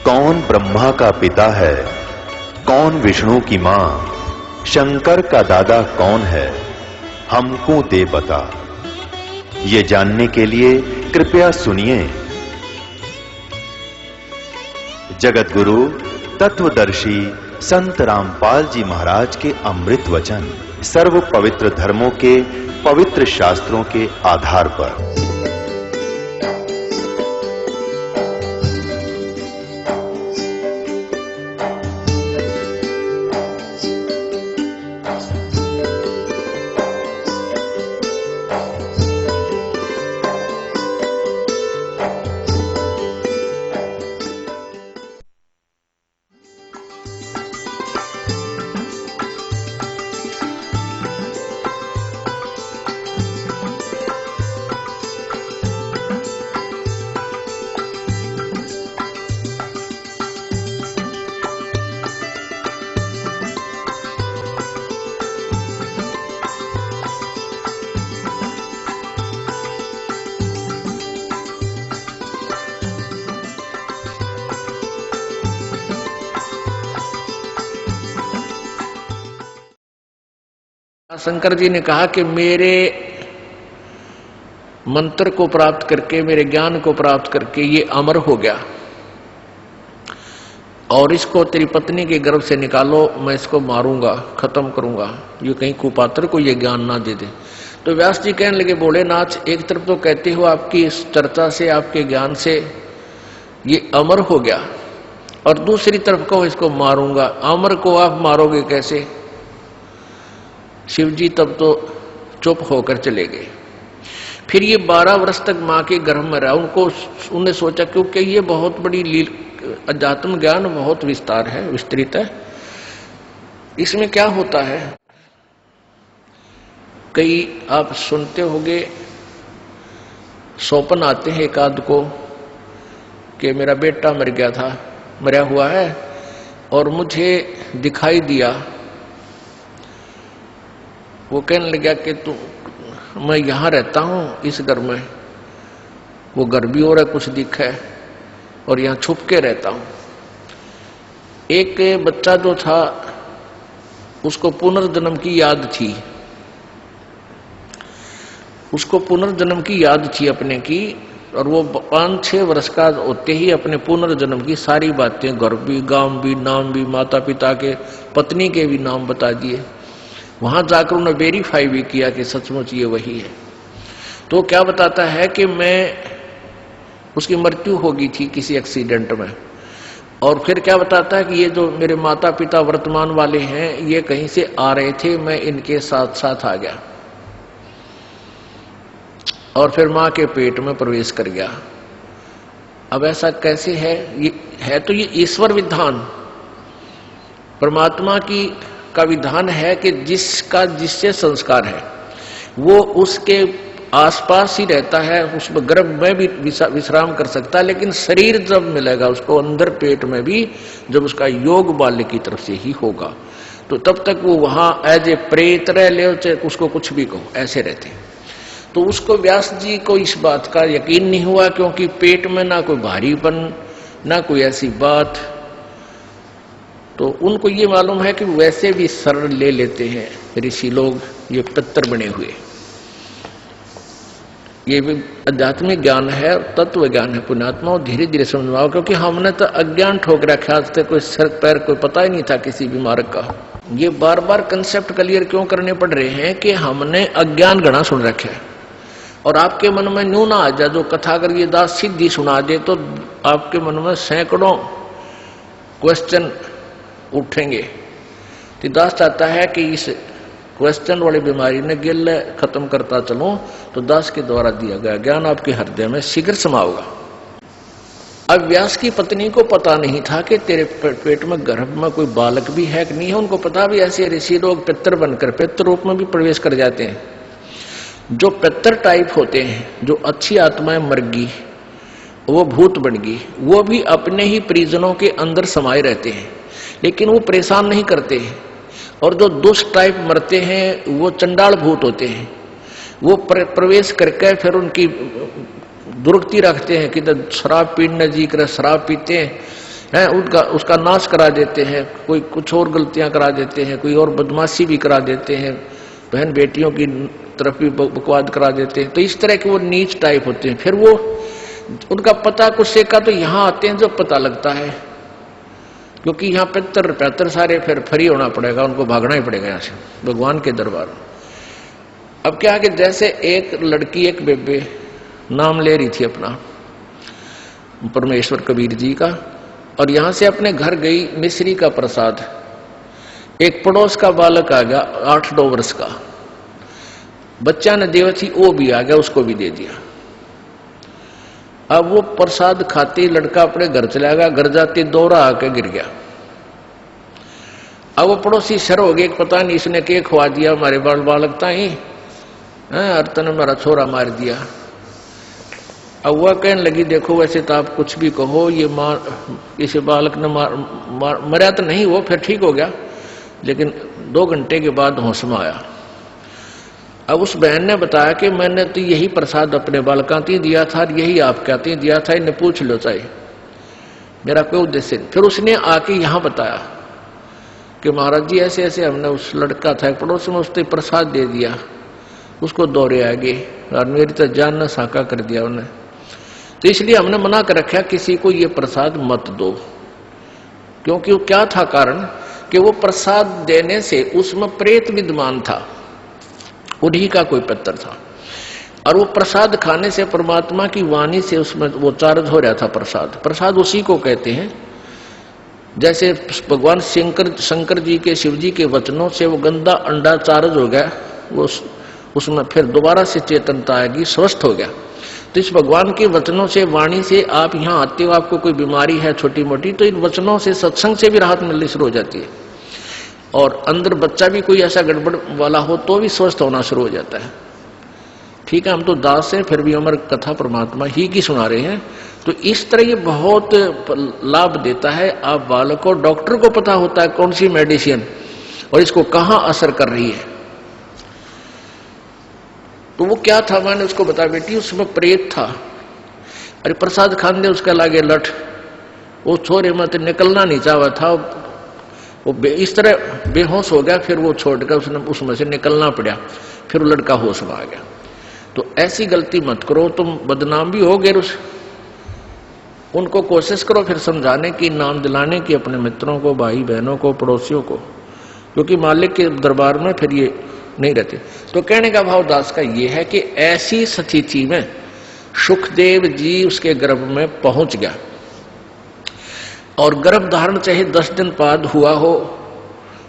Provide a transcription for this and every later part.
कौन ब्रह्मा का पिता है, कौन विष्णु की मां, शंकर का दादा कौन है, हमको दे बता। ये जानने के लिए कृपया सुनिए जगत गुरु तत्वदर्शी संत रामपाल जी महाराज के अमृत वचन सर्व पवित्र धर्मों के पवित्र शास्त्रों के आधार पर। शंकर जी ने कहा कि मेरे मंत्र को प्राप्त करके, मेरे ज्ञान को प्राप्त करके ये अमर हो गया और इसको तेरी पत्नी के गर्भ से निकालो, मैं इसको मारूंगा, खत्म करूंगा, ये कहीं कुपात्र को ये ज्ञान ना दे दे। तो व्यास जी कहने लगे, भोलेनाथ एक तरफ तो कहते हो आपकी इस चर्चा से, आपके ज्ञान से ये अमर हो गया, और दूसरी तरफ कहो इसको मारूंगा। अमर को आप मारोगे कैसे? शिव जी तब तो चुप होकर चले गए। फिर ये 12 वर्ष तक मां के गर्भ में रहा। उन्हें सोचा क्योंकि ये बहुत बड़ी अध्यात्म ज्ञान बहुत विस्तार है, विस्तृत है, इसमें क्या होता है। कई आप सुनते होंगे स्वप्न आते हैं एक आध को कि मेरा बेटा मर गया था, मरा हुआ है और मुझे दिखाई दिया। वो कहने लगा कि मैं यहां रहता हूं इस घर में, वो घर भी और है कुछ दिखा है, और यहां छुप के रहता हूं। एक बच्चा जो था उसको पुनर्जन्म की याद थी, उसको पुनर्जन्म की याद थी अपने की, और वो 5-6 वर्ष का होते ही अपने पुनर्जन्म की सारी बातें, घर भी, गांव भी, नाम भी, माता पिता के, पत्नी के भी नाम बता दिए। वहां जाकर उन्होंने वेरीफाई भी किया कि सचमुच ये वही है। तो क्या बताता है कि उसकी मृत्यु हो गई थी किसी एक्सीडेंट में, और फिर क्या बताता है कि ये जो मेरे माता पिता वर्तमान वाले हैं ये कहीं से आ रहे थे, मैं इनके साथ साथ आ गया और फिर मां के पेट में प्रवेश कर गया। अब ऐसा कैसे है? ये है तो ये ईश्वर विधान, परमात्मा का विधान है कि जिससे संस्कार है वो उसके आसपास ही रहता है, उसमें गर्भ में भी विश्राम कर सकता है, लेकिन शरीर जब मिलेगा उसको अंदर पेट में भी, जब उसका योग बाल्य की तरफ से ही होगा, तो तब तक वो वहां एज ए प्रेत रह ले, उसको कुछ भी कहो, ऐसे रहते। तो उसको व्यास जी को इस बात का यकीन नहीं हुआ, क्योंकि पेट में ना कोई भारीपन, ना कोई ऐसी बात। तो उनको ये मालूम है कि वैसे भी शरण ले लेते हैं ऋषि लोग, ये पितर बने हुए। ये भी आध्यात्मिक ज्ञान है, तत्व ज्ञान है पुण्यात्मा, और धीरे धीरे समझ में आओ, क्योंकि हमने तो अज्ञान ठोक रखा, आज तक कोई सर पैर कोई पता ही नहीं था किसी भी मार्ग का। ये बार बार कंसेप्ट क्लियर क्यों करने पड़ रहे हैं कि हमने अज्ञान गणा सुन रखे है, और आपके मन में न्यू ना आ जाए। जो कथा अगर ये दास सिद्धि सुना दे तो आपके मन में सैकड़ों क्वेश्चन उठेंगे। तो दास चाहता है कि इस क्वेश्चन वाली बीमारी ने गिल खत्म करता चलो, तो दास के द्वारा दिया गया ज्ञान आपके हृदय में शीघ्र समाओगा। अब व्यास की पत्नी को पता नहीं था कि तेरे पेट में गर्भ में कोई बालक भी है कि नहीं है। उनको पता भी ऐसे ऋषि लोग पितर बनकर पितर रूप में भी प्रवेश कर जाते हैं। जो पितर टाइप होते हैं, जो अच्छी आत्माएं मर गई, वो भूत बन गई, वो भी अपने ही परिजनों के अंदर समाये रहते हैं, लेकिन वो परेशान नहीं करते हैं। और जो दुष्ट टाइप मरते हैं वो चंडाल भूत होते हैं, वो प्रवेश करके फिर उनकी दुर्गति रखते हैं कि शराब पीने जी कर शराब पीते हैं, है, उसका नाश करा देते हैं, कोई कुछ और गलतियां करा देते हैं, कोई और बदमाशी भी करा देते हैं, बहन बेटियों की तरफ भी बकवाद करा देते हैं। तो इस तरह के वो नीच टाइप होते हैं। फिर वो उनका पता कुछ का तो यहाँ आते हैं जब पता लगता है, क्योंकि यहाँ 75 सारे फिर फ्री होना पड़ेगा, उनको भागना ही पड़ेगा यहाँ से भगवान के दरबार। अब क्या कि जैसे एक लड़की एक बेबे नाम ले रही थी अपना परमेश्वर कबीर जी का, और यहां से अपने घर गई मिश्री का प्रसाद, एक पड़ोस का बालक आ गया 8-9 वर्ष का बच्चा ने देवथी, वो भी आ गया, उसको भी दे दिया। अब वो प्रसाद खाते लड़का अपने घर चला गया, घर जाते दोहरा आके गिर गया। अब वो पड़ोसी शर हो गए, पता नहीं इसने क्या खवा दिया हमारे बालक ताई, अर्तन ने हमारा छोरा मार दिया। अब वह कहने लगी देखो वैसे तो आप कुछ भी कहो, ये इसे बालक ने मरा तो नहीं, वो फिर ठीक हो गया, लेकिन 2 घंटे के बाद होश में आया। अब उस बहन ने बताया कि मैंने तो यही प्रसाद अपने बालका ती दिया था, यही आप कहते दिया था, इन्हें पूछ लो चाहे, मेरा कोई उद्देश्य नहीं। फिर उसने आके यहाँ बताया कि महाराज जी ऐसे ऐसे हमने उस लड़का था पड़ोस में, उसने प्रसाद दे दिया, उसको दौरे आ गए और मेरी तो जान न साका कर दिया उन्हें, तो इसलिए हमने मना कर रखा किसी को ये प्रसाद मत दो। क्योंकि वो क्या था कारण कि वो प्रसाद देने से उसमें प्रेत विद्यमान था, उन्हीं का कोई पत्थर था, और वो प्रसाद खाने से परमात्मा की वाणी से उसमें वो चार्ज हो रहा था। प्रसाद उसी को कहते हैं, जैसे भगवान शंकर जी के शिव जी के वचनों से वो गंदा अंडा चार्ज हो गया, वो उसमें फिर दोबारा से चेतनता आएगी, स्वस्थ हो गया। तो इस भगवान के वचनों से वाणी से आप यहाँ आते हो, आपको कोई बीमारी है छोटी मोटी, तो इन वचनों से सत्संग से भी राहत मिलनी शुरू हो जाती है, और अंदर बच्चा भी कोई ऐसा गड़बड़ वाला हो तो भी स्वस्थ होना शुरू हो जाता है। ठीक है, हम तो दास हैं, फिर भी हमारी कथा परमात्मा ही की सुना रहे हैं। तो इस तरह ये बहुत लाभ देता है। आप बालक को, डॉक्टर को पता होता है कौन सी मेडिसिन और इसको कहाँ असर कर रही है। तो वो क्या था, मैंने उसको बताया बेटी उसमें प्रेत था, अरे प्रसाद खान दे उसका लागे लठ, वो छोरे मत निकलना नहीं चाहा था, वो इस तरह बेहोश हो गया, फिर वो छोड़कर उसने उसमें से निकलना पड़ा, फिर वो लड़का होश में आ गया। तो ऐसी गलती मत करो, तुम बदनाम भी हो गए। उनको कोशिश करो फिर समझाने की, नाम दिलाने की अपने मित्रों को, भाई बहनों को, पड़ोसियों को, क्योंकि मालिक के दरबार में फिर ये नहीं रहते। तो कहने का भाव दास का ये है कि ऐसी स्थिति में सुखदेव जी उसके गर्भ में पहुंच गया, और गर्भ धारण चाहे 10 दिन बाद हुआ हो,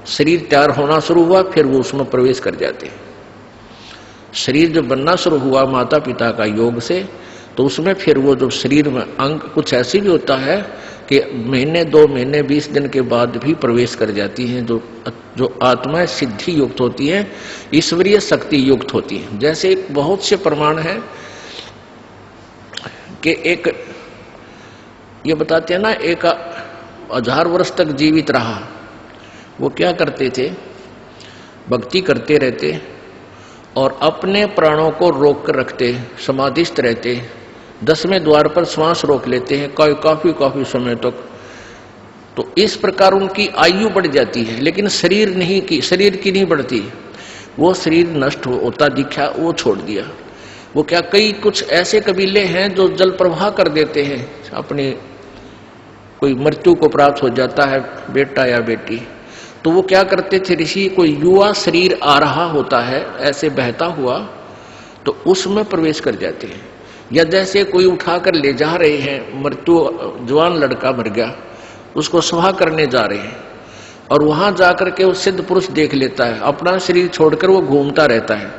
शरीर तैयार होना शुरू हुआ, फिर वो उसमें प्रवेश कर जाते। शरीर जब बनना शुरू हुआ माता पिता का योग से, तो उसमें फिर वो जो शरीर में अंग कुछ ऐसी भी होता है कि महीने 2 महीने 20 दिन के बाद भी प्रवेश कर जाती हैं, जो आत्माएं सिद्धि युक्त होती हैं, ईश्वरीय शक्ति युक्त होती हैं। जैसे बहुत से प्रमाण हैं कि एक ये बताते हैं ना, एक 1000 वर्ष तक जीवित रहा, वो क्या करते थे, भक्ति करते रहते और अपने प्राणों को रोक कर रखते, समाधिस्थ रहते, 10वें द्वार पर श्वास रोक लेते हैं काफी समय तक। तो इस प्रकार उनकी आयु बढ़ जाती है, लेकिन शरीर की नहीं बढ़ती। वो शरीर नष्ट होता दिखा, वो छोड़ दिया। वो क्या, कई कुछ ऐसे कबीले हैं जो जल प्रवाह कर देते हैं, अपने कोई मृत्यु को प्राप्त हो जाता है बेटा या बेटी, तो वो क्या करते थे ऋषि, कोई युवा शरीर आ रहा होता है ऐसे बहता हुआ, तो उसमें प्रवेश कर जाते हैं। या जैसे कोई उठाकर ले जा रहे हैं, मृत्यु जवान लड़का मर गया, उसको स्वाह करने जा रहे हैं, और वहां जाकर के वो सिद्ध पुरुष देख लेता है, अपना शरीर छोड़कर वो घूमता रहता है।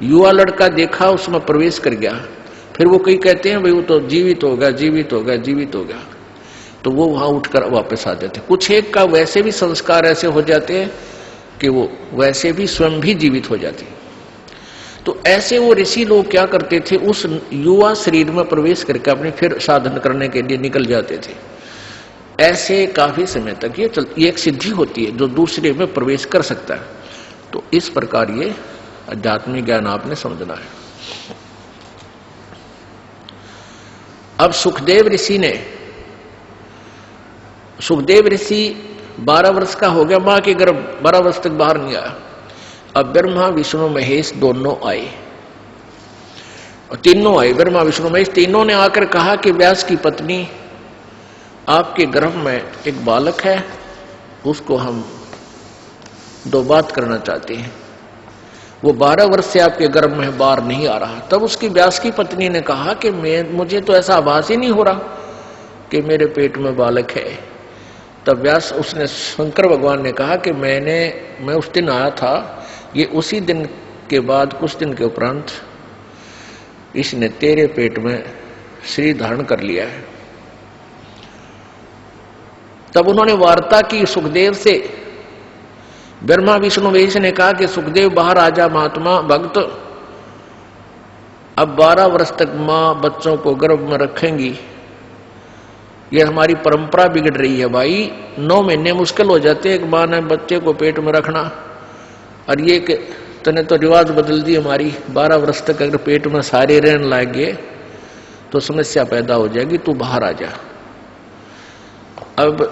युवा लड़का देखा, उसमें प्रवेश कर गया, फिर वो कई कहते हैं भाई वो तो जीवित हो गया, तो वो वहां उठकर वापस आ जाते। कुछ एक का वैसे भी संस्कार ऐसे हो जाते हैं कि वो वैसे भी स्वयं भी जीवित हो जाते। तो ऐसे वो ऋषि लोग क्या करते थे, उस युवा शरीर में प्रवेश करके अपने फिर साधन करने के लिए निकल जाते थे। ऐसे काफी समय तक ये एक सिद्धि होती है जो दूसरे में प्रवेश कर सकता है। तो इस प्रकार ये आध्यात्मिक ज्ञान आपने समझना है। अब सुखदेव ऋषि ने सुखदेव ऋषि 12 वर्ष का हो गया, मां के गर्भ 12 वर्ष तक बाहर नहीं आया। अब ब्रह्मा विष्णु महेश दोनों आए, और तीनों आए, ब्रह्मा विष्णु महेश तीनों ने आकर कहा कि व्यास की पत्नी, आपके गर्भ में एक बालक है, उसको हम 2 बात करना चाहते हैं। वो 12 वर्ष से आपके गर्भ में बाहर नहीं आ रहा। तब उसकी व्यास की पत्नी ने कहा कि मुझे तो ऐसा आभास ही नहीं हो रहा कि मेरे पेट में बालक है। तब व्यास उसने शंकर भगवान ने कहा कि मैं उस दिन आया था, ये उसी दिन के बाद कुछ दिन के उपरांत इसने तेरे पेट में शरीर धारण कर लिया है। तब उन्होंने वार्ता की सुखदेव से। ब्रह्मा विष्णु महेश ने कहा कि सुखदेव बाहर आजा महात्मा भक्त, अब 12 वर्ष तक मां बच्चों को गर्भ में रखेंगी, ये हमारी परंपरा बिगड़ रही है भाई। 9 महीने मुश्किल हो जाते एक मां ने बच्चे को पेट में रखना, और ये कि तूने तो रिवाज बदल दी हमारी, 12 वर्ष तक अगर पेट में सारे रहने लगे तो समस्या पैदा हो जाएगी, तू बाहर आ जा। अब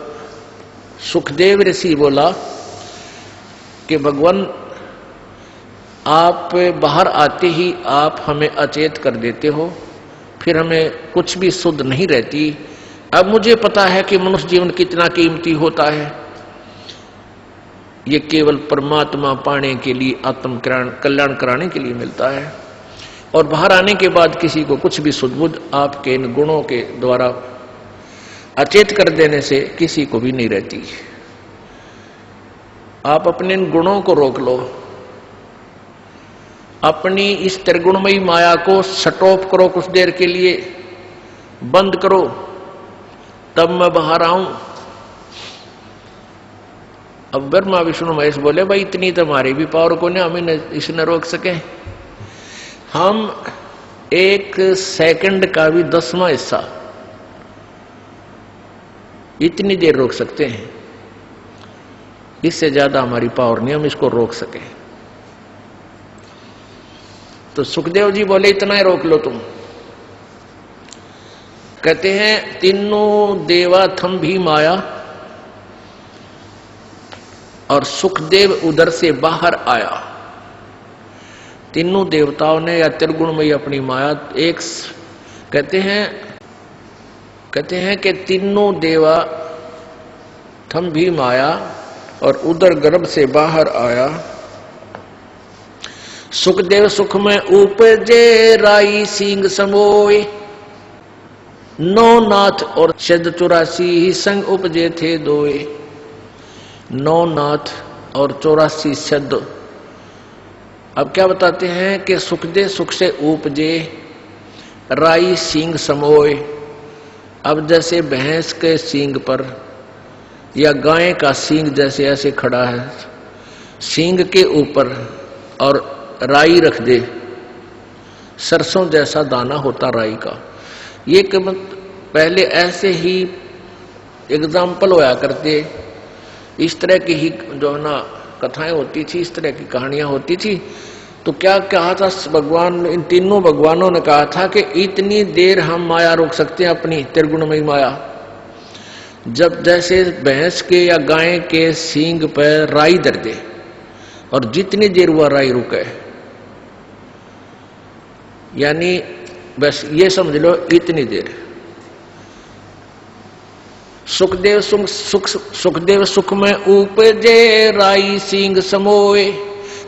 सुखदेव ऋषि बोला कि भगवान, आप बाहर आते ही आप हमें अचेत कर देते हो, फिर हमें कुछ भी सुध नहीं रहती। अब मुझे पता है कि मनुष्य जीवन कितना कीमती होता है, ये केवल परमात्मा पाने के लिए, आत्म कल्याण कराने के लिए मिलता है, और बाहर आने के बाद किसी को कुछ भी सुध-बुध आपके इन गुणों के द्वारा अचेत कर देने से किसी को भी नहीं रहती। आप अपने इन गुणों को रोक लो, अपनी इस त्रिगुणमयी माया को स्टॉप करो, कुछ देर के लिए बंद करो, तब मैं बाहर आऊं। अब ब्रह्मा विष्णु महेश बोले, भाई इतनी तो हमारी भी पावर को नहीं, हमें इसने रोक सके। हम 1 सेकंड का भी 10वां हिस्सा इतनी देर रोक सकते हैं, इससे ज्यादा हमारी पावर नहीं, हम इसको रोक सके। तो सुखदेव जी बोले, इतना ही रोक लो तुम। कहते हैं, तीनों देवा थम भी माया, और सुखदेव उधर से बाहर आया। तीनों देवताओं ने या त्रिगुणमयी अपनी माया एक कहते हैं कि तीनों देवा थम भी माया, और उधर गर्भ से बाहर आया। सुखदेव सुख में उपजे राई सिंह समोए, 9 नाथ और शब्द 84 ही संग उपजे थे दोए। 9 नाथ और 84 शब्द। अब क्या बताते हैं कि सुखदेव सुख से उपजे राई सिंह समोए। अब जैसे भैंस के सींग पर या गाय का सींग जैसे ऐसे खड़ा है, सींग के ऊपर और राई रख दे, सरसों जैसा दाना होता राई का। ये पहले ऐसे ही एग्जाम्पल होया करते, इस तरह की ही जो है ना कथाएं होती थी, इस तरह की कहानियां होती थी। तो क्या कहा था भगवान, इन तीनों भगवानों ने कहा था कि इतनी देर हम माया रोक सकते हैं, अपनी त्रिगुणमयी माया, जब जैसे भैंस के या गाय के सींग पर राई धर दे, और जितनी देर हुआ राई रुके, यानी बस ये समझ लो इतनी देर। सुखदेव सुख में उपजे राई सिंह समोए,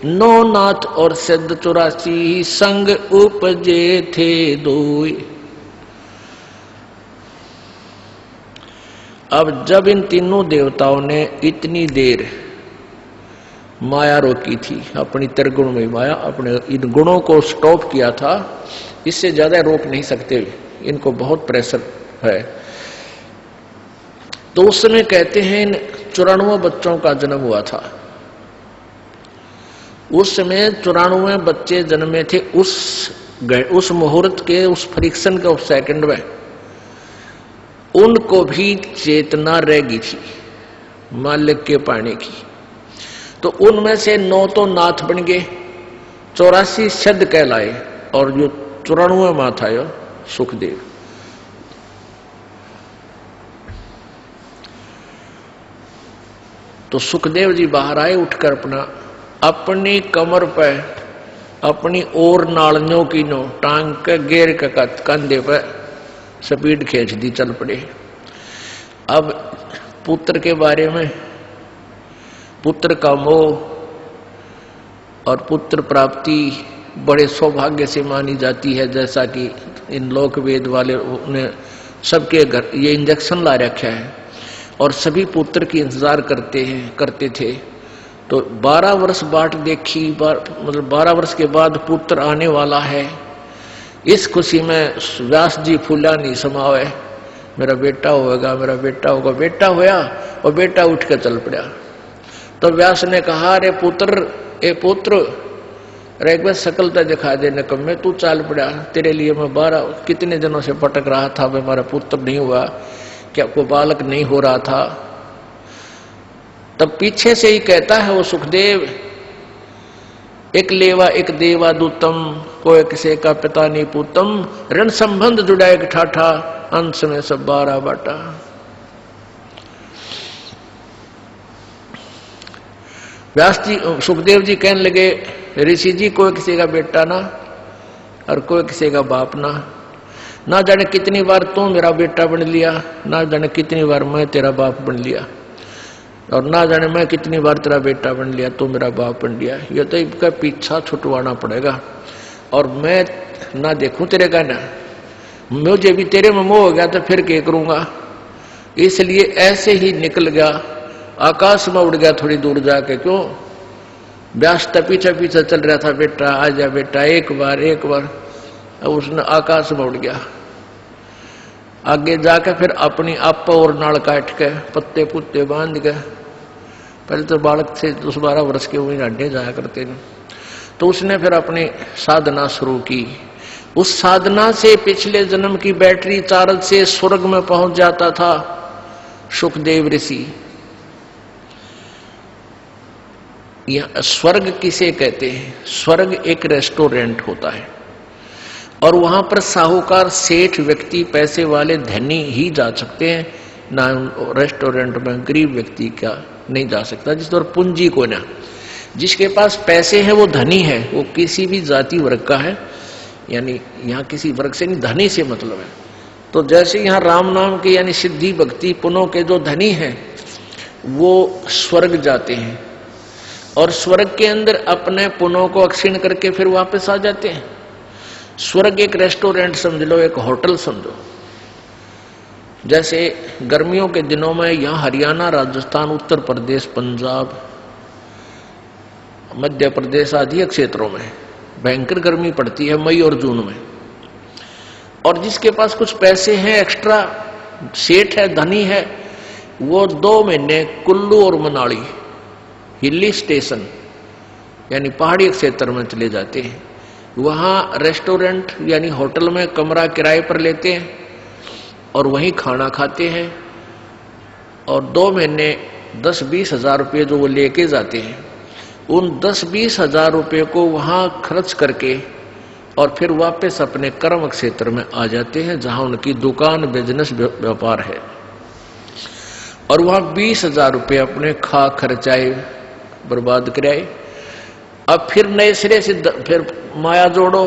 9 नाथ और सिद्ध 84 संग उपजे थे दोए। अब जब इन तीनों देवताओं ने इतनी देर माया रोकी थी, अपनी त्रिगुणमयी माया, अपने इन गुणों को स्टॉप किया था, इससे ज्यादा रोक नहीं सकते, इनको बहुत प्रेशर है। तो उस समय कहते हैं 94 बच्चों का जन्म हुआ था। उस समय 94 बच्चे जन्मे थे। उस मुहूर्त के, उस फ्रिक्शन के, उस सेकंड में उनको भी चेतना रह गई थी मालिक के पाने की। तो उनमें से 9 तो नाथ बन गए, 84 शब्द कहलाए, और जो 94 मां था सुखदेव। तो सुखदेव जी बाहर आए उठकर अपनी कमर पे अपनी और नालियों की नो टांग के गेर के कंधे पे स्पीड खींच दी, चल पड़े। अब पुत्र के बारे में, पुत्र का मोह और पुत्र प्राप्ति बड़े सौभाग्य से मानी जाती है, जैसा कि इन लोक वेद वाले ने सबके घर ये इंजेक्शन ला रखा है और सभी पुत्र की इंतजार करते थे। तो 12 वर्ष बाट देखी, मतलब 12 वर्ष के बाद पुत्र आने वाला है। इस खुशी में व्यास जी फूला नहीं समावे, मेरा बेटा होगा, मेरा बेटा होगा। बेटा होया और बेटा उठ के चल पड़ा। तो व्यास ने कहा, अरे पुत्र, ए पुत्र, अरे एक बार शकल तो दिखा दे निकम्मे, तू चाल पड़ा। तेरे लिए मैं 12 कितने दिनों से भटक रहा था, मैं हमारा पुत्र नहीं हुआ, क्या कोई बालक नहीं हो रहा था। तब पीछे से ही कहता है वो सुखदेव, एक लेवा एक देवा दूतम, कोई किसे का पिता नहीं पूतम, ऋण संबंध जुड़ा एक ठाठा, अंश में सब 12 बाटा। व्यास जी, सुखदेव जी कहने लगे, ऋषि जी कोई किसी का बेटा ना और कोई किसी का बाप ना जाने कितनी बार तू मेरा बेटा बन लिया, ना जाने कितनी बार मैं तेरा बाप बन लिया, और ना जाने मैं कितनी बार तेरा बेटा बन लिया, तू मेरा बाप बन लिया। ये तो इनका पीछा छुटवाना पड़ेगा और मैं ना देखूं तेरे का, ना मुझे भी तेरे में मोह हो गया तो फिर क्या करूंगा। इसलिए ऐसे ही निकल गया, आकाश में उड़ गया थोड़ी दूर जाके। क्यों? व्यास पीछे पीछे चल रहा था, बेटा आजा बेटा, एक बार। अब उसने आकाश में उड़ गया। आगे जाके फिर अपनी आप और नाल काट के पत्ते पुत्ते बांध के, पहले तो बालक थे 10-12 वर्ष के, वही अड्डे जाया करते थे। तो उसने फिर अपनी साधना शुरू की। उस साधना से पिछले जन्म की बैटरी चार्ज से स्वर्ग में पहुंच जाता था सुखदेव ऋषि। यह स्वर्ग किसे कहते हैं? स्वर्ग एक रेस्टोरेंट होता है और वहां पर साहूकार, सेठ व्यक्ति, पैसे वाले, धनी ही जा सकते हैं, ना रेस्टोरेंट में गरीब व्यक्ति का नहीं जा सकता। जिस तरह पूंजी को ना, जिसके पास पैसे हैं वो धनी है, वो किसी भी जाति वर्ग का है, यानी यहाँ किसी वर्ग से नहीं, धनी से मतलब है। तो जैसे यहाँ राम नाम के यानी सिद्धि भक्ति पुनों के जो धनी हैं वो स्वर्ग जाते हैं और स्वर्ग के अंदर अपने पुनों को अक्षीण करके फिर वापस आ जाते हैं। स्वर्ग एक रेस्टोरेंट समझ लो, एक होटल समझो। जैसे गर्मियों के दिनों में यहाँ हरियाणा, राजस्थान, उत्तर प्रदेश, पंजाब, मध्य प्रदेश आदि क्षेत्रों में भयंकर गर्मी पड़ती है मई और जून में। और जिसके पास कुछ पैसे हैं, एक्स्ट्रा सेठ है, धनी है, वो 2 महीने कुल्लू और मनाली हिली स्टेशन यानी पहाड़ी क्षेत्र में चले जाते हैं। वहाँ रेस्टोरेंट यानी होटल में कमरा किराए पर लेते हैं और वहीं खाना खाते हैं और 2 महीने 10-20 हजार रुपये जो वो लेके जाते हैं, उन 10-20 हजार रुपये को वहाँ खर्च करके और फिर वापस अपने कर्म क्षेत्र में आ जाते हैं जहाँ उनकी दुकान, बिजनेस, व्यापार है। और वहाँ 20 हजार रुपये अपने खा खर्चाए बर्बाद कराए। अब फिर नए सिरे से फिर माया जोड़ो,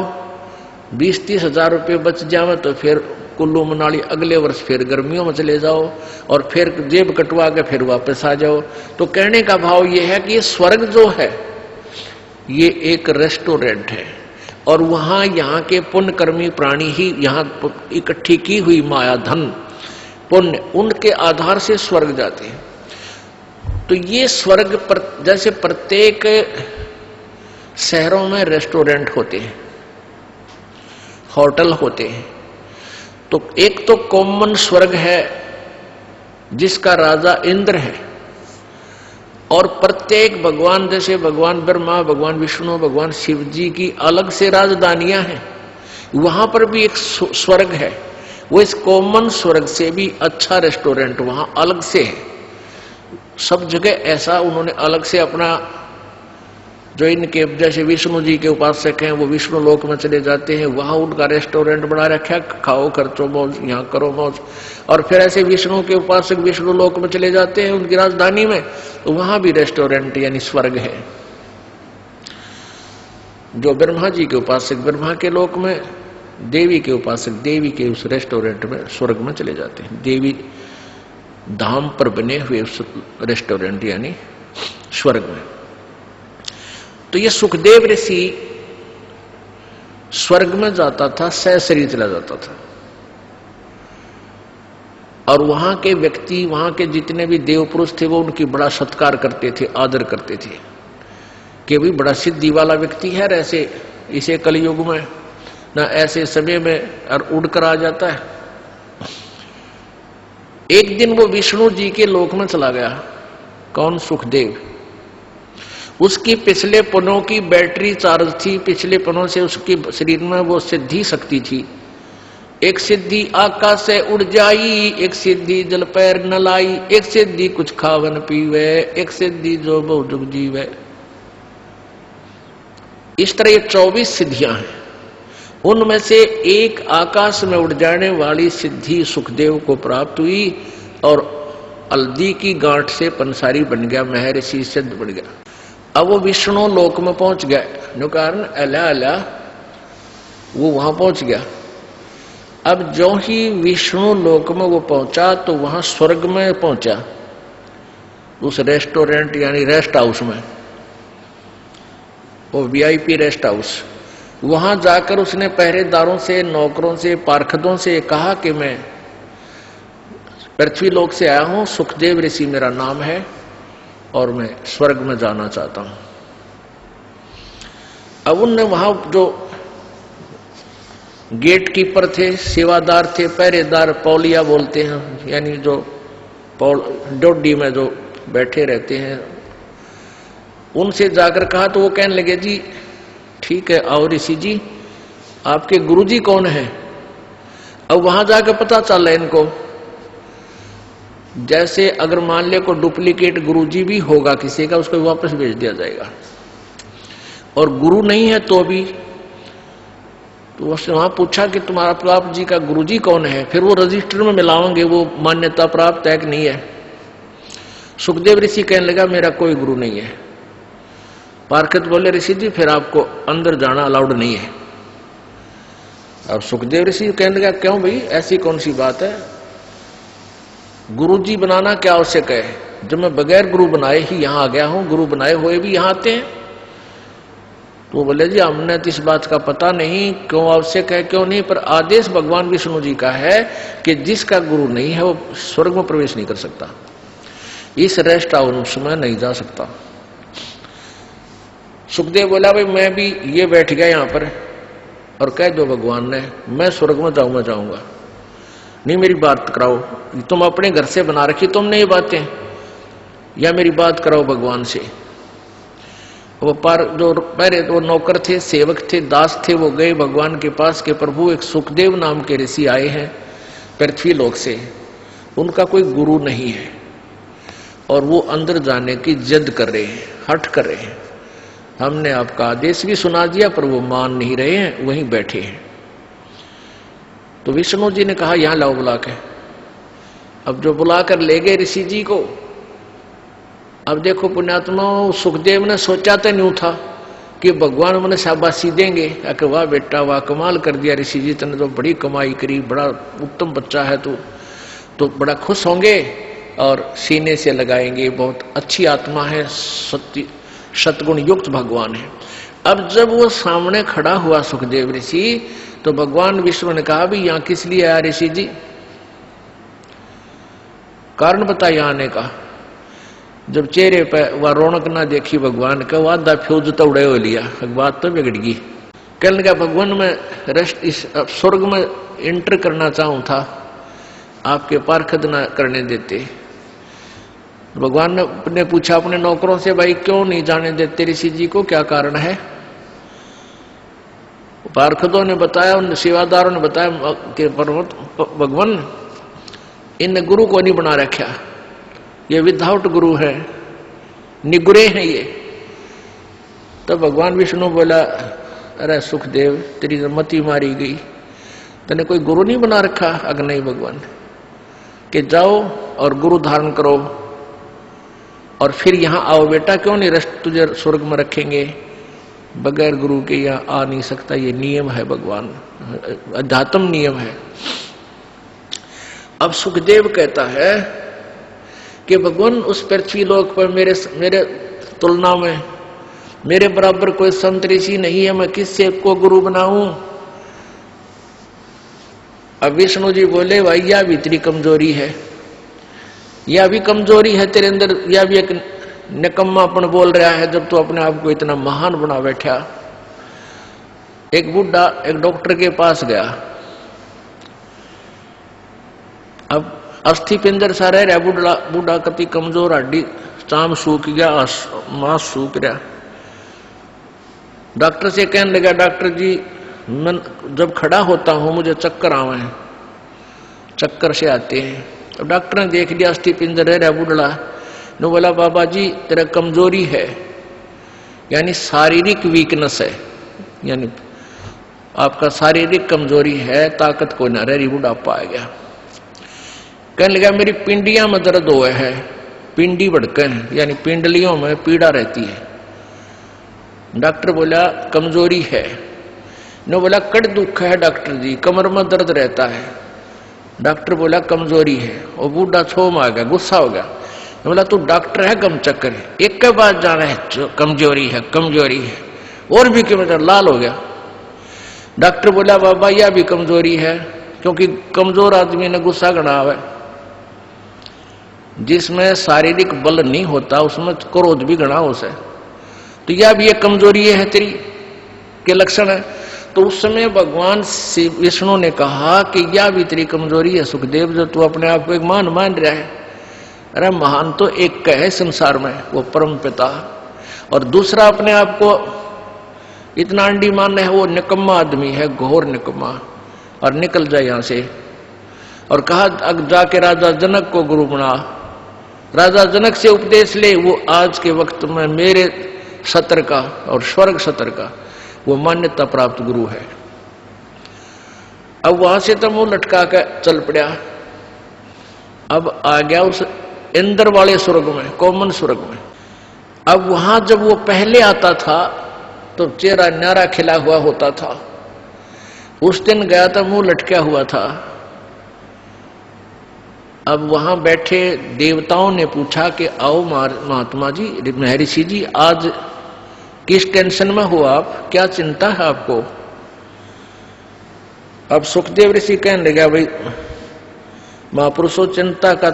20-30 हजार रुपये बच जावे तो फिर कुल्लू मनाली अगले वर्ष फिर गर्मियों में चले जाओ और फिर जेब कटवा के फिर वापस आ जाओ। तो कहने का भाव ये है कि स्वर्ग जो है ये एक रेस्टोरेंट है और वहाँ यहाँ के पुण्यकर्मी प्राणी ही यहाँ इकट्ठी की हुई माया, धन, पुण्य, उनके आधार से स्वर्ग जाते हैं। तो ये स्वर्ग पर जैसे प्रत्येक शहरों में रेस्टोरेंट होते हैं, होटल होते हैं, तो एक तो कॉमन स्वर्ग है जिसका राजा इंद्र है और प्रत्येक भगवान, जैसे भगवान ब्रह्मा, भगवान विष्णु, भगवान शिव जी की अलग से राजधानियां हैं, वहां पर भी एक स्वर्ग है। वो इस कॉमन स्वर्ग से भी अच्छा रेस्टोरेंट वहां अलग से है। सब जगह ऐसा उन्होंने अलग से अपना जो इनके जैसे विष्णु जी के उपासक हैं वो विष्णु लोक में चले जाते हैं, वहां उनका रेस्टोरेंट बना रखा, खाओ खर्चो मौज, यहाँ करो मौज। और फिर ऐसे विष्णु के उपासक विष्णु लोक में चले जाते हैं उनकी राजधानी में, तो वहां भी रेस्टोरेंट यानी स्वर्ग है। जो ब्रह्मा जी के उपासक ब्रह्मा के लोक में, देवी के उपासक देवी के उस रेस्टोरेंट में स्वर्ग में चले जाते हैं, देवी धाम पर बने हुए उस रेस्टोरेंट यानी स्वर्ग में। तो ये सुखदेव ऋषि स्वर्ग में जाता था, सहशरीर चला जाता था, और वहां के व्यक्ति, वहां के जितने भी देव पुरुष थे वो उनकी बड़ा सत्कार करते थे, आदर करते थे कि भी बड़ा सिद्धि वाला व्यक्ति है, ऐसे इसे कलयुग में ना ऐसे समय में और उड़कर आ जाता है। एक दिन वो विष्णु जी के लोक में चला गया। कौन? सुखदेव। उसकी पिछले पनों की बैटरी चार्ज थी, पिछले पनों से उसके शरीर में वो सिद्धि शक्ति थी। एक सिद्धि आकाश से उड़ जाई, एक सिद्धि जल पैर न लाई, एक सिद्धि कुछ खावन पीवे, एक सिद्धि जो बहु जुग जीवे। इस तरह ये 24 सिद्धियां हैं। उनमें से एक आकाश में उड़ जाने वाली सिद्धि सुखदेव को प्राप्त हुई और हल्दी की गांठ से पंसारी बन गया, महर्षि सिद्ध बन गया। अब वो विष्णु लोक में पहुंच गया, जो कारण अला अला वो वहां पहुंच गया। अब जो ही विष्णु लोक में वो पहुंचा तो वहां स्वर्ग में पहुंचा, उस रेस्टोरेंट यानी रेस्ट हाउस में, वो वीआईपी रेस्ट हाउस। वहां जाकर उसने पहरेदारों से, नौकरों से, पार्षदों से कहा कि मैं पृथ्वी लोक से आया हूं, सुखदेव ऋषि मेरा नाम है और मैं स्वर्ग में जाना चाहता हूं। अब उनने वहां जो गेट कीपर थे, सेवादार थे, पहरेदार, पौलिया बोलते हैं, यानी जो डोडी में जो बैठे रहते हैं, उनसे जाकर कहा तो वो कहने लगे जी ठीक है, आओ ऋषि जी, आपके गुरुजी कौन है? अब वहां जाकर पता चला इनको, जैसे अगर मान ले को डुप्लीकेट गुरुजी भी होगा किसी का, उसको वापस भेज दिया जाएगा, और गुरु नहीं है तो भी। तो उसने वहां पूछा कि तुम्हारा आप जी का गुरुजी कौन है, फिर वो रजिस्टर में मिलाओगे वो मान्यता प्राप्त है कि नहीं है। सुखदेव ऋषि कहने लगा मेरा कोई गुरु नहीं है। पार्षद बोले ऋषि जी फिर आपको अंदर जाना अलाउड नहीं है। अब सुखदेव ऋषि कहने लगा क्यों भाई, ऐसी कौन सी बात है, गुरुजी बनाना क्या आवश्यक है, जब मैं बगैर गुरु बनाए ही यहां आ गया हूं, गुरु बनाए हुए भी यहां आते हैं। तो बोले जी हमने तो इस बात का पता नहीं क्यों आवश्यक है क्यों नहीं, पर आदेश भगवान विष्णु जी का है कि जिसका गुरु नहीं है वो स्वर्ग में प्रवेश नहीं कर सकता, इस रेस्ट हाउस में नहीं जा सकता। सुखदेव बोला भाई मैं भी ये बैठ गया यहां पर और कह दो भगवान ने मैं स्वर्ग में जाऊंगा, नहीं मेरी बात कराओ, तुम अपने घर से बना रखी तुमने ये बातें, या मेरी बात कराओ भगवान से। वो पर जो पहले वो नौकर थे, सेवक थे, दास थे, वो गए भगवान के पास के प्रभु एक सुखदेव नाम के ऋषि आए हैं पृथ्वी लोक से, उनका कोई गुरु नहीं है और वो अंदर जाने की जिद कर रहे हैं, हट कर रहे हैं। हमने आपका आदेश भी सुना दिया पर वो मान नहीं रहे हैं, वहीं बैठे हैं। तो विष्णु जी ने कहा यहां लाओ बुला के। अब जो बुलाकर ले गए ऋषि जी को, अब देखो पुण्यात्मा, सुखदेव ने सोचा तो नहीं था कि भगवान मैंने शाबाशी देंगे, कि वाह बेटा वाह कमाल कर दिया ऋषि जी, तूने तो बड़ी कमाई करी, बड़ा उत्तम बच्चा है तू, तो बड़ा खुश होंगे और सीने से लगाएंगे, बहुत अच्छी आत्मा है, सतगुण युक्त भगवान है। अब जब वो सामने खड़ा हुआ सुखदेव ऋषि, तो भगवान विष्णु ने कहा भी यहां किस लिए आया ऋषि जी, कारण बताया यहां आने का। जब चेहरे पर वह रौनक ना देखी भगवान का, वह आधा फ्यूज तो उड़े हो लिया, बात तो बिगड़ गई। कहने लगा भगवान मैं रेस्ट इस स्वर्ग में एंटर करना चाहूं था, आपके पार्षद ना करने देते। भगवान ने पूछा अपने नौकरों से भाई क्यों नहीं जाने देते ऋषि जी को, क्या कारण है। पार्षदों ने बताया, उन सेवादारों ने बताया कि भगवान इन गुरु को नहीं बना रखा, ये विदाउट गुरु है, निगुरे हैं ये। तो भगवान विष्णु बोला, अरे सुखदेव तेरी मति मारी गई, तने कोई गुरु नहीं बना रखा? अगर नहीं भगवान, कि जाओ और गुरु धारण करो और फिर यहाँ आओ बेटा, क्यों नहीं रस्ट तुझे स्वर्ग में रखेंगे? बगैर गुरु के यहाँ आ नहीं सकता, ये नियम है भगवान, अध्यात्म नियम है। अब सुखदेव कहता है कि भगवान उस पृथ्वी लोक पर मेरे तुलना में मेरे बराबर कोई संत ऋषि नहीं है, मैं किससे को गुरु बनाऊं? अब विष्णु जी बोले, भाई यह भी तेरी कमजोरी है, यह भी कमजोरी है तेरे अंदर, यह भी एक निकम्मापन बोल रहा है जब तू अपने आप को इतना महान बना बैठा। एक बुढ़ा एक डॉक्टर के पास गया, अब अस्थि पिंजर सा रह रहा, बुढ़ा कति कमजोर, हड्डी चाम सूख गया, मांस सूख रहा। डॉक्टर से कहने लगा, डॉक्टर जी मैं जब खड़ा होता हूं मुझे चक्कर आवे हैं, चक्कर से आते हैं। तो डॉक्टर ने देख लिया अस्थि पिंजर रह रहा बुढ़ा, ने बोला, बाबा जी तेरा कमजोरी है, यानी शारीरिक वीकनेस है, यानी आपका शारीरिक कमजोरी है, ताकत कोई ना रही, बुढ़ापा आ गया। कहने लगा मेरी पिंडियां में दर्द हुआ है, पिंडी भड़के हैं, यानी पिंडलियों में पीड़ा रहती है। डॉक्टर बोला कमजोरी है। ने बोला कड़ दुख है डॉक्टर जी, कमर में दर्द रहता है। डॉक्टर बोला कमजोरी है। और बूढ़ा छोम आ गया, गुस्सा हो गया, बोला तू डॉक्टर है गम चक्कर है, एक के बाद जाना है कमजोरी है कमजोरी है, और भी कमजोर, लाल हो गया। डॉक्टर बोला बाबा यह भी कमजोरी है, क्योंकि कमजोर आदमी ने गुस्सा गणा है, जिसमें शारीरिक बल नहीं होता उसमें क्रोध भी गणा हो से, तो यह भी एक कमजोरी है तेरी के लक्षण है। तो उस समय भगवान विष्णु ने कहा कि यह भी तेरी कमजोरी है सुखदेव, जो तू अपने आप को एक महान मान रहा है। अरे महान तो एक है संसार में, वो परम पिता, और दूसरा अपने आप को इतना अंडी मानना है, वो निकम्मा आदमी है, घोर निकम्मा, और निकल जाए यहां से। और कहा अब जाके राजा जनक को गुरु बना, राजा जनक से उपदेश ले, वो आज के वक्त में मेरे सत्र का और स्वर्ग सत्र का वो मान्यता प्राप्त गुरु है। अब वहां से तो मुंह लटका कर चल पड़ा, अब आ गया उस इंद्र वाले स्वर्ग में, कॉमन स्वर्ग में। अब वहां जब वो पहले आता था तो चेहरा न्यारा खिला हुआ होता था, उस दिन गया था मुंह लटका हुआ था। अब वहां बैठे देवताओं ने पूछा कि आओ महात्मा जी, महर्षि जी, आज किस टेंशन में हो आप, क्या चिंता है आपको? अब सुखदेव ऋषि कहने लगा, भाई महापुरुषों चिंता का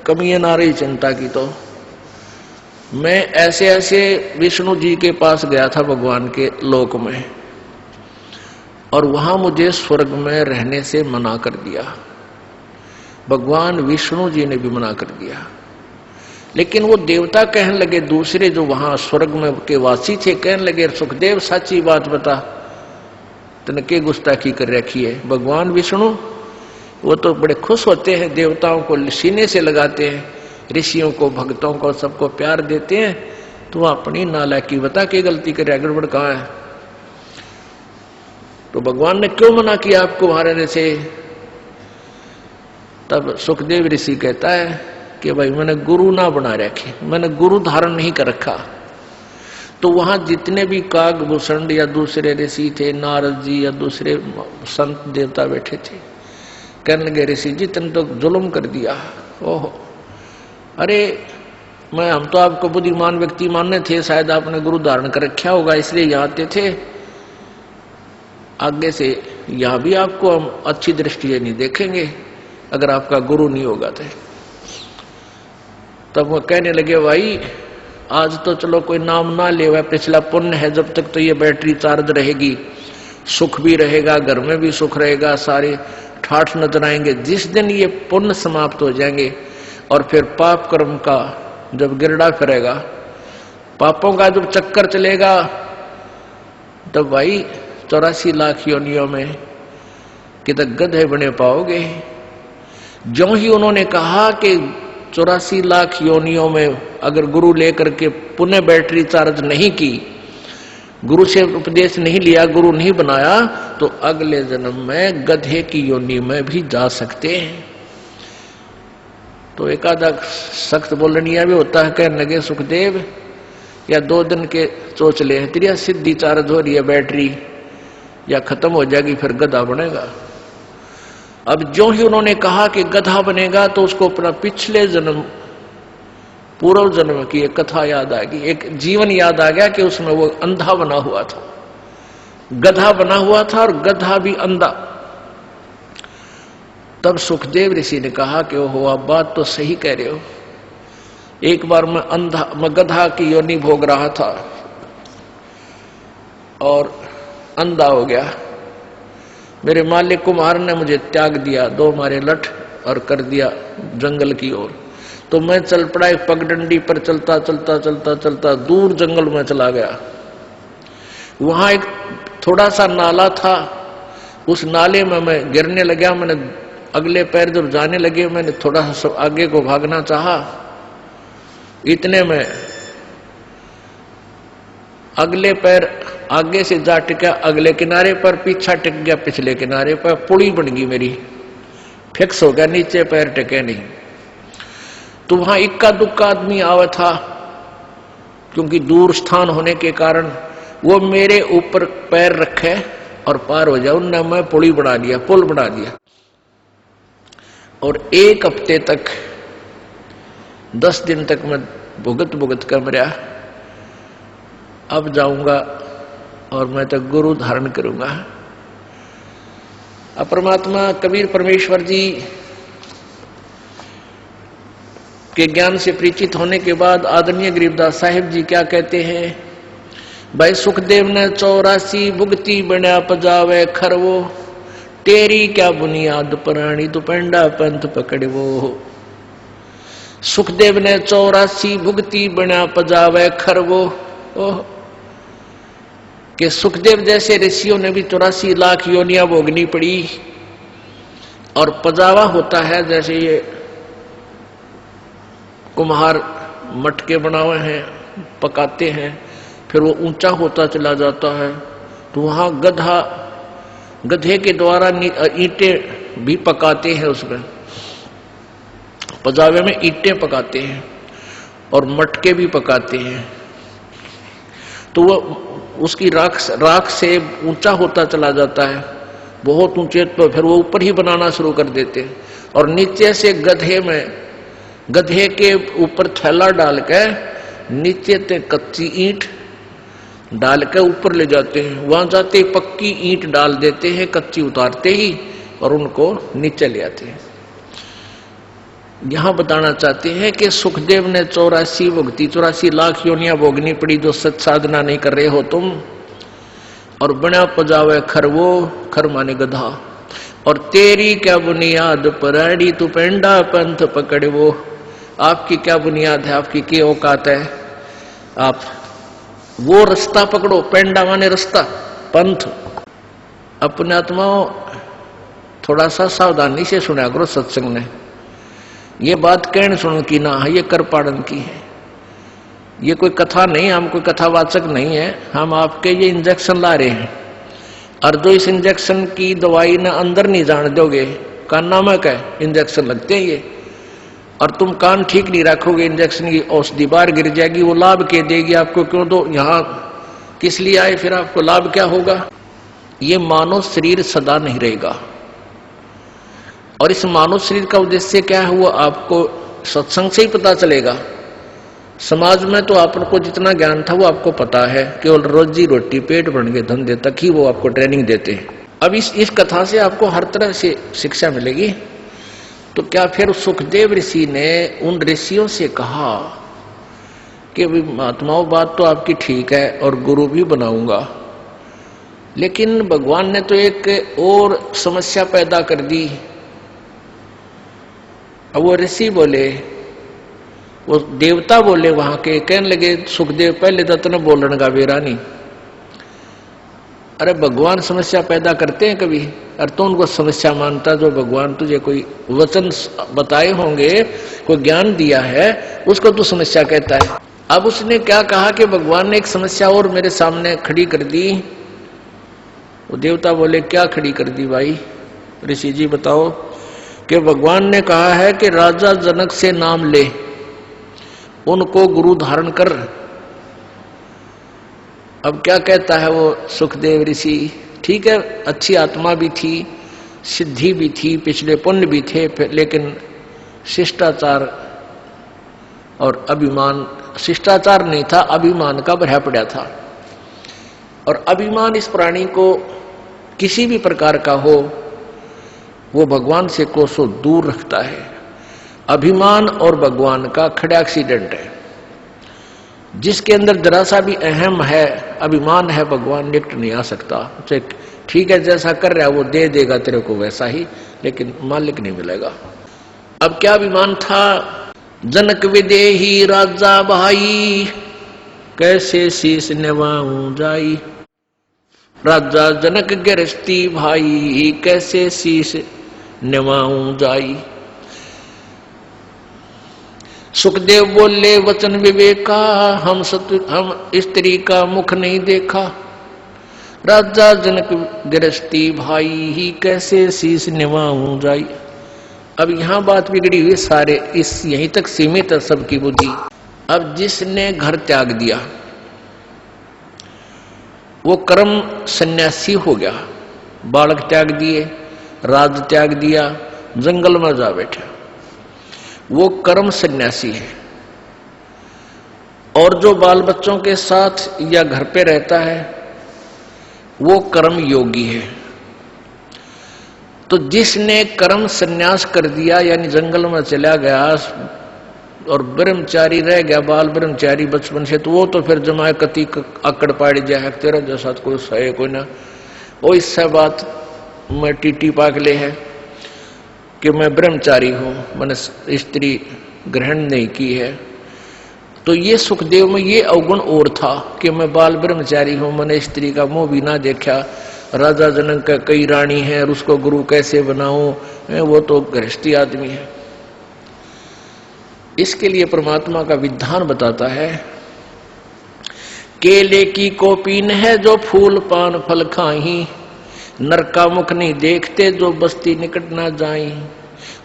कमी ना रही चिंता की, तो मैं ऐसे ऐसे विष्णु जी के पास गया था भगवान के लोक में, और वहां मुझे स्वर्ग में रहने से मना कर दिया, भगवान विष्णु जी ने भी मना कर दिया। लेकिन वो देवता कहने लगे, दूसरे जो वहां स्वर्ग में के वासी थे, कहने लगे सुखदेव सच्ची बात बता, तने के गुस्ताखी कर रखी है? भगवान विष्णु वो तो बड़े खुश होते हैं, देवताओं को सीने से लगाते हैं, ऋषियों को भक्तों को सबको प्यार देते हैं, तो अपनी नालायकी बता के गलती करे, गड़बड़ कहाँ है? तो भगवान ने क्यों मना किया आपको वहां रहने से? तब सुखदेव ऋषि कहता है कि भाई मैंने गुरु ना बना रखे, मैंने गुरु धारण नहीं कर रखा। तो वहां जितने भी कागभूषण या दूसरे ऋषि थे, नारद जी या दूसरे संत देवता बैठे थे, कहने लगे ऋषि जी तुम तो जुल्म कर दिया। ओहो, अरे हम तो आपको बुद्धिमान व्यक्ति मानने थे, शायद आपने गुरु धारण कर रखा होगा इसलिए यहाँ आते थे, आगे से यहाँ भी आपको हम अच्छी दृष्टि से नहीं देखेंगे अगर आपका गुरु नहीं होगा तो। तब वो कहने लगे भाई आज तो चलो कोई नाम ना ले, वह पिछला पुण्य है, जब तक तो ये बैटरी चार्ज रहेगी, सुख भी रहेगा, घर में भी सुख रहेगा, सारे ठाठ नजर आएंगे। जिस दिन ये पुण्य समाप्त हो जाएंगे और फिर पाप कर्म का जब गिरडा फिरेगा, पापों का जब चक्कर चलेगा, तब भाई 84 लाख योनियों में कितने गधे बने पाओगे। जो ही उन्होंने कहा कि 84 लाख योनियों में अगर गुरु लेकर के पुनः बैटरी चार्ज नहीं की गुरु से उपदेश नहीं लिया, गुरु नहीं बनाया, तो अगले जन्म में गधे की योनि में भी जा सकते हैं। तो एक आधा सख्त बोलनिया भी होता है, कहने लगे सुखदेव या 2 दिन के सोच ले, तेरी सिद्धि चार्ज हो रही है बैटरी, या खत्म हो जाएगी, फिर गधा बनेगा। अब जो ही उन्होंने कहा कि गधा बनेगा, तो उसको अपना पिछले जन्म, पूर्व जन्म की एक कथा याद आ गई, एक जीवन याद आ गया कि उसमें वो अंधा बना हुआ था, गधा बना हुआ था और गधा भी अंधा। तब सुखदेव ऋषि ने कहा कि ओहो, आप बात तो सही कह रहे हो। एक बार मैं गधा की योनि भोग रहा था और अंधा हो गया। मेरे मालिक कुमार ने मुझे त्याग दिया, 2 मारे लठ और कर दिया जंगल की ओर। तो मैं चल पड़ा एक पगडंडी पर, चलता चलता चलता चलता दूर जंगल में चला गया। वहां एक थोड़ा सा नाला था, उस नाले में मैं गिरने लगा। मैंने अगले पैर जब जाने लगे, मैंने थोड़ा सा आगे को भागना चाहा, इतने में अगले पैर आगे से जा टिका अगले किनारे पर, पीछा टिक गया पिछले किनारे पर, पुड़ी बन गई मेरी, फिक्स हो गया, नीचे पैर टिके नहीं। तो वहां इक्का दुक्का आदमी आवा था, क्योंकि दूर स्थान होने के कारण वो मेरे ऊपर पैर रखे और पार हो जाए, उनने मैं पुड़ी बना दिया, पुल बना दिया। और 1 हफ्ते तक, 10 दिन तक मैं भुगत भुगत कर मरा। अब जाऊंगा और मैं तो गुरु धारण करूंगा। अब परमात्मा कबीर परमेश्वर जी के ज्ञान से परिचित होने के बाद आदरणीय गरीबदास साहिब जी क्या कहते हैं, भाई सुखदेव ने 84 भुगती बना पजावे खरवो, तेरी क्या बुनियाद प्राणी तू पेंडा पंथ पकड़वो। सुखदेव ने 84 भुगती बना पजावे खरवो। ओह, कि सुखदेव जैसे ऋषियों ने भी 84 लाख योनियां भोगनी पड़ी। और पजावा होता है जैसे ये कुम्हार मटके बनाए हैं, पकाते हैं, फिर वो ऊंचा होता चला जाता है, तो वहां गधे के द्वारा ईंटें भी पकाते हैं, उसमें पजावे में ईंटें पकाते हैं और मटके भी पकाते हैं। तो वो उसकी राख से ऊंचा होता चला जाता है, बहुत ऊंचे, तो फिर वो ऊपर ही बनाना शुरू कर देते हैं। और नीचे से गधे के ऊपर थैला डाल के नीचे से कच्ची ईंट डाल के ऊपर ले जाते हैं। वहां जाते ही पक्की ईंट डाल देते हैं, कच्ची उतारते ही, और उनको नीचे ले आते हैं। यहां बताना चाहते हैं कि सुखदेव ने 84 लाख योनियां भोगनी पड़ी, जो सच साधना नहीं कर रहे हो तुम। और बना पजावे खरवो, खर माने गधा, और तेरी क्या बुनियाद पराड़ी तू पेंडा पंथ पकड़वो। आपकी क्या बुनियाद है, आपकी क्या औकात है, आप वो रास्ता पकड़ो। पेंडा माने रास्ता, पंथ। अपने आत्माओं थोड़ा सा सावधानी से सुना करो सत्संग में। ये बात कहने सुनो की ना है, ये कर पाड़न की है। ये कोई कथा नहीं, हम कोई कथावाचक नहीं है, हम आपके ये इंजेक्शन ला रहे हैं। और जो इस इंजेक्शन की दवाई ना अंदर नहीं जान दोगे, कान नामक है, इंजेक्शन लगते हैं ये, और तुम कान ठीक नहीं रखोगे, इंजेक्शन की औषधि बाहर गिर जाएगी। वो लाभ के देगी आपको, क्यों दो, यहाँ किस लिए आए, फिर आपको लाभ क्या होगा। ये मानव शरीर सदा नहीं रहेगा, और इस मानव शरीर का उद्देश्य क्या है वो आपको सत्संग से ही पता चलेगा। समाज में तो आपको जितना ज्ञान था वो आपको पता है, केवल रोजी रोटी पेट भरने के धंधे तक ही वो आपको ट्रेनिंग देते हैं। अब इस कथा से आपको हर तरह से शिक्षा मिलेगी। तो क्या फिर सुखदेव ऋषि ने उन ऋषियों से कहा कि महात्माओं बात तो आपकी ठीक है और गुरु भी बनाऊंगा, लेकिन भगवान ने तो एक और समस्या पैदा कर दी। अब वो ऋषि बोले, वो देवता बोले वहां के, कहने लगे सुखदेव पहले तत्न बोलन का बेरा नहीं। अरे भगवान समस्या पैदा करते हैं कभी, और तो उनको समस्या मानता, जो भगवान तुझे कोई वचन बताए होंगे, कोई ज्ञान दिया है, उसको तू समस्या कहता है। अब उसने क्या कहा कि भगवान ने एक समस्या और मेरे सामने खड़ी कर दी। वो देवता बोले क्या खड़ी कर दी भाई? ऋषि जी बताओ। कि भगवान ने कहा है कि राजा जनक से नाम ले, उनको गुरु धारण कर। अब क्या कहता है वो सुखदेव ऋषि? ठीक है, अच्छी आत्मा भी थी, सिद्धि भी थी, पिछले पुण्य भी थे, लेकिन शिष्टाचार और अभिमान, शिष्टाचार नहीं था, अभिमान का भरा पड़ा था। और अभिमान इस प्राणी को किसी भी प्रकार का हो, वो भगवान से कोसों दूर रखता है। अभिमान और भगवान का खड़ा एक्सीडेंट है। जिसके अंदर जरा सा भी अहम है, अभिमान है, भगवान निकट नहीं आ सकता। ठीक है, जैसा कर रहा है वो दे देगा तेरे को वैसा ही, लेकिन मालिक नहीं मिलेगा। अब क्या अभिमान था? जनक विदेही राजा भाई, कैसे शीस निभाऊं जाई। राजा जनक गृहस्थी भाई, कैसे शीस निभाऊं जाई। सुखदेव बोले वचन विवेका, हम स्त्री का मुख नहीं देखा। राजा जनक गृहस्थी भाई ही, कैसे शीस निभाऊं जाई। अब यहां बात बिगड़ी हुई, सारे इस यहीं तक सीमित है सबकी बुद्धि। अब जिसने घर त्याग दिया वो कर्म सन्यासी हो गया। बालक त्याग दिए, राज त्याग दिया, जंगल में जा बैठा, वो कर्म सन्यासी है। और जो बाल बच्चों के साथ या घर पे रहता है वो कर्म योगी है। तो जिसने कर्म सन्यास कर दिया, यानी जंगल में चला गया और ब्रह्मचारी रह गया, बाल ब्रह्मचारी बचपन से, तो वो तो फिर जमाए कति अकड़ पाड़ जाए, तेरा जैसा कोई सहे कोई ना। वो इससे बात मैं टीटी पागले है कि मैं ब्रह्मचारी हूं, मैंने स्त्री ग्रहण नहीं की है। तो ये सुखदेव में ये अवगुण और था कि मैं बाल ब्रह्मचारी हूं, मैंने स्त्री का मुंह भी ना देखा। राजा जनक का कई रानी है और उसको गुरु कैसे बनाऊं, वो तो गृहस्थी आदमी है। इसके लिए परमात्मा का विधान बताता है, केले की कोपीन है जो फूल पान फल खाही, नर का मुख नहीं देखते जो बस्ती निकट ना जाई।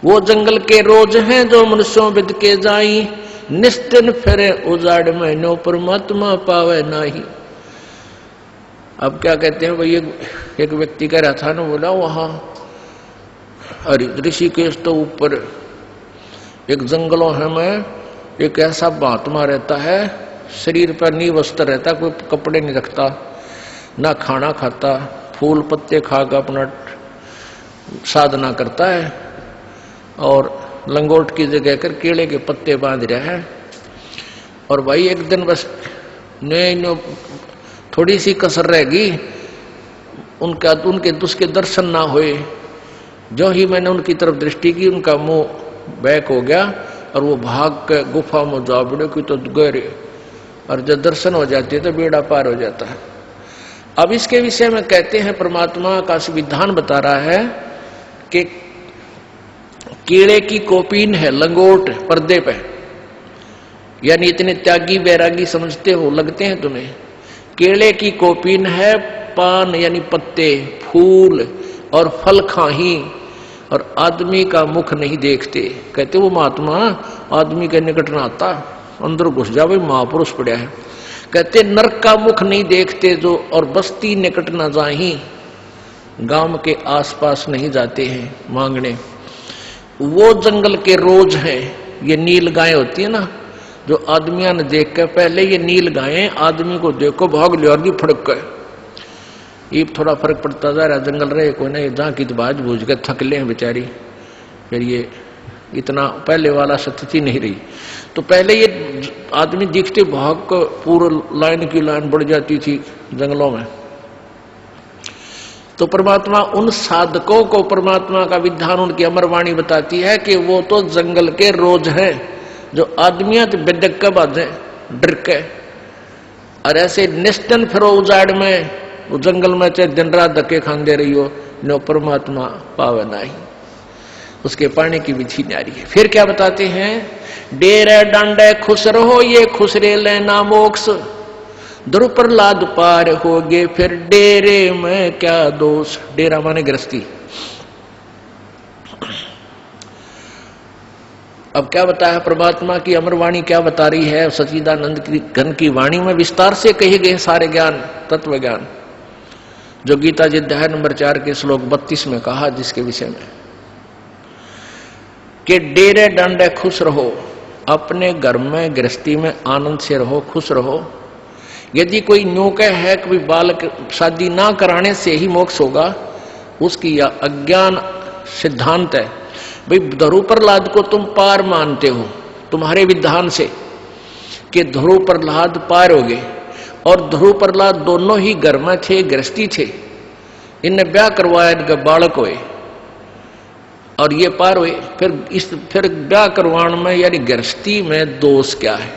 वो जंगल के रोज हैं जो मनुष्यों बिद के जाई, निस्तिन फिरे उजाड़ में नो परमात्मा पावे नाही। अब क्या कहते हैं भाई, एक व्यक्ति कह रहा था ना, बोला वहां ऋषिकेश तो ऊपर एक जंगलों है में एक ऐसा महात्मा रहता है, शरीर पर नी वस्त्र रहता, कोई कपड़े नहीं रखता, ना खाना खाता, फूल पत्ते खाकर अपना साधना करता है, और लंगोट की जगह कर केले के पत्ते बांध रहा है। और भाई एक दिन बस नहीं थोड़ी सी कसर रहेगी, उनके उसके दर्शन ना हुए। जो ही मैंने उनकी तरफ दृष्टि की, उनका मुंह बैक हो गया और वो भाग के गुफा में जा बड़े की तो गहरे, और जब दर्शन हो जाती है तो बेड़ा पार हो जाता है। अब इसके विषय में कहते हैं, परमात्मा का विधान बता रहा है कि कीड़े की कोपीन है, लंगोट पर्दे पे, यानी इतने त्यागी बैरागी समझते हो, लगते हैं तुम्हें। केले की कोपीन है, पान यानी पत्ते, फूल और फल खाही, और आदमी का मुख नहीं देखते। कहते वो महात्मा आदमी के निकट ना आता, अंदर घुस जा, भाई महापुरुष पड़ा है। कहते नरक का मुख नहीं देखते जो, और बस्ती निकट ना जाही, गांव के आसपास नहीं जाते हैं मांगने। वो जंगल के रोज हैं, ये नील गाय होती है ना, जो आदमियां ने देख के, पहले ये नील गायें आदमी को देखो भाग लिया और फड़क गए। ये थोड़ा फर्क पड़ता जा रहा, जंगल रहे कोई ना, जहाँ की बाज बूझ के थक ले बेचारी, फिर ये इतना पहले वाला स्थिति नहीं रही। तो पहले ये आदमी दिखते भाग को, पूरा लाइन की लाइन बढ़ जाती थी जंगलों में। तो परमात्मा उन साधकों को, परमात्मा का विधान, उनकी अमरवाणी बताती है कि वो तो जंगल के रोज हैं, जो आदमियां तो बेदक के बाजे डर के, और ऐसे निस्तन फिरो उजाड़ में, वो जंगल में चाहे दिन रात धक्के खान दे रही हो, नो परमात्मा पावे नहीं। उसके पाने की विधि न्यारी है। फिर क्या बताते हैं, डेरे डांडे खुश रहो ये खुसरे लेना मोक्ष, ध्रुव प्रहलाद पार होगे फिर डेरे में क्या दोष। डेरा माने गृहस्थी। अब क्या बताया परमात्मा की अमरवाणी क्या बता रही है, सच्चिदानंद की घन की वाणी में विस्तार से कहे गए सारे ज्ञान, तत्व ज्ञान, जो गीता जी अध्याय नंबर 4 के श्लोक 32 में कहा, जिसके विषय में कि डेरे डंडे खुश रहो, अपने घर में गृहस्थी में आनंद से रहो, खुश रहो। यदि कोई न्यूक है कि बालक शादी ना कराने से ही मोक्ष होगा, उसकी यह अज्ञान सिद्धांत है। भाई ध्रुव प्रहलाद को तुम पार मानते हो तुम्हारे विधान से कि ध्रुव प्रहलाद पार हो गए, और ध्रुव प्रहलाद दोनों ही घर में थे, गृहस्थी थे, इनने ब्याह करवाया, इनके बालक हुए और ये पार हुए। फिर ब्याह करवाने में यानी गृहस्थी में दोष क्या है?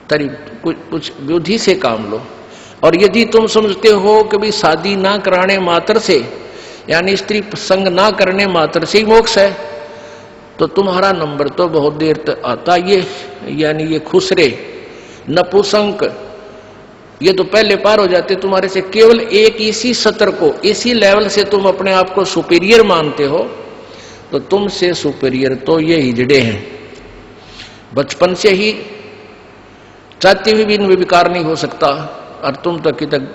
तरी कुछ बुद्धि से काम लो। और यदि तुम समझते हो कि भाई शादी ना कराने मात्र से यानी स्त्री संग ना करने मात्र से ही मोक्ष है, तो तुम्हारा नंबर तो बहुत देर तक आता। ये यानी ये खुसरे नपुंसक ये तो पहले पार हो जाते तुम्हारे से। केवल एक इसी सत्र को, इसी लेवल से तुम अपने आप को सुपीरियर मानते हो, तो तुमसे सुपीरियर तो ये हिजड़े हैं। बचपन से ही चाहते हुए भी इनमें विकार नहीं हो सकता, और तुम तक की तक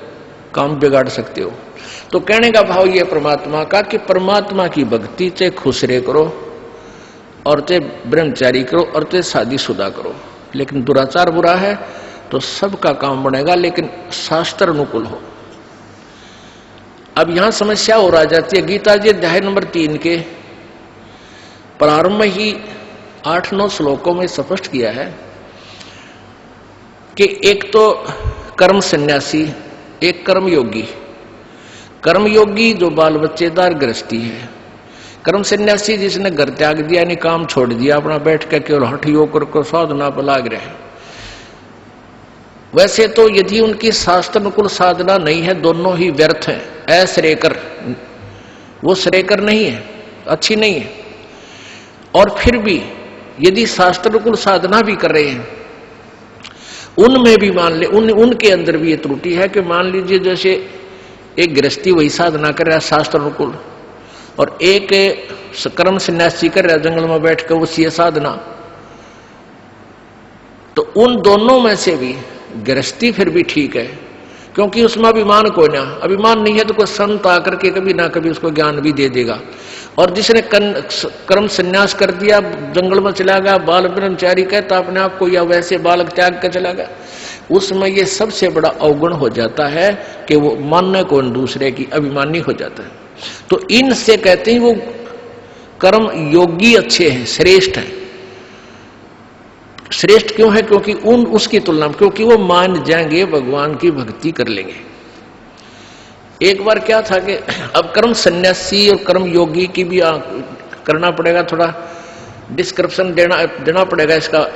काम बिगाड़ सकते हो। तो कहने का भाव ये परमात्मा का कि परमात्मा की भक्ति से खुसरे करो, और ते ब्रह्मचारी करो, और ते शादीशुदा करो। लेकिन दुराचार बुरा है तो सबका काम बनेगा, लेकिन शास्त्र अनुकूल हो। अब यहां समस्या और आ जाती है। गीता जी अध्याय नंबर 3 के प्रारंभ में ही 8-9 श्लोकों में स्पष्ट किया है कि एक तो कर्म सन्यासी, एक कर्मयोगी। कर्मयोगी जो बाल बच्चेदार गृहस्थी है, कर्म सन्यासी जिसने घर त्याग दिया, यानी काम छोड़ दिया, अपना बैठ कर केवल हठ योग को साधना पर लाग रहे। वैसे तो यदि उनकी शास्त्र अनुकूल साधना नहीं है, दोनों ही व्यर्थ हैं, अश्रेयकर, वो श्रेयकर नहीं है, अच्छी नहीं है। और फिर भी यदि शास्त्र अनुकूल साधना भी कर रहे हैं, उनमें भी मान ले उनके अंदर भी ये त्रुटि है कि मान लीजिए जैसे एक गृहस्थी वही साधना कर रहा है शास्त्र अनुकूल, और एक कर्म सन्यासी कर रहा है जंगल में बैठ कर उसी साधना, तो उन दोनों में से भी गृहस्थी फिर भी ठीक है, क्योंकि उसमें अभिमान कोई ना, अभिमान नहीं है तो कोई संत आकर के कभी ना कभी उसको ज्ञान भी दे देगा। और जिसने कर्म संन्यास कर दिया, जंगल में चला गया, बाल ब्रह्मचारी कहता अपने आप को, या वैसे बालक त्याग कर चला गया, उसमें ये सबसे बड़ा अवगुण हो जाता है कि वो मानने को दूसरे की अभिमानी हो जाता है। तो इनसे कहते हैं वो कर्म योगी अच्छे हैं, श्रेष्ठ हैं। श्रेष्ठ क्यों है? क्योंकि उसकी तुलना में, क्योंकि वो मान जाएंगे, भगवान की भक्ति कर लेंगे। एक बार क्या था कि अब कर्म सन्यासी और कर्म योगी की भी करना पड़ेगा, थोड़ा डिस्क्रिप्शन देना पड़ेगा, इसका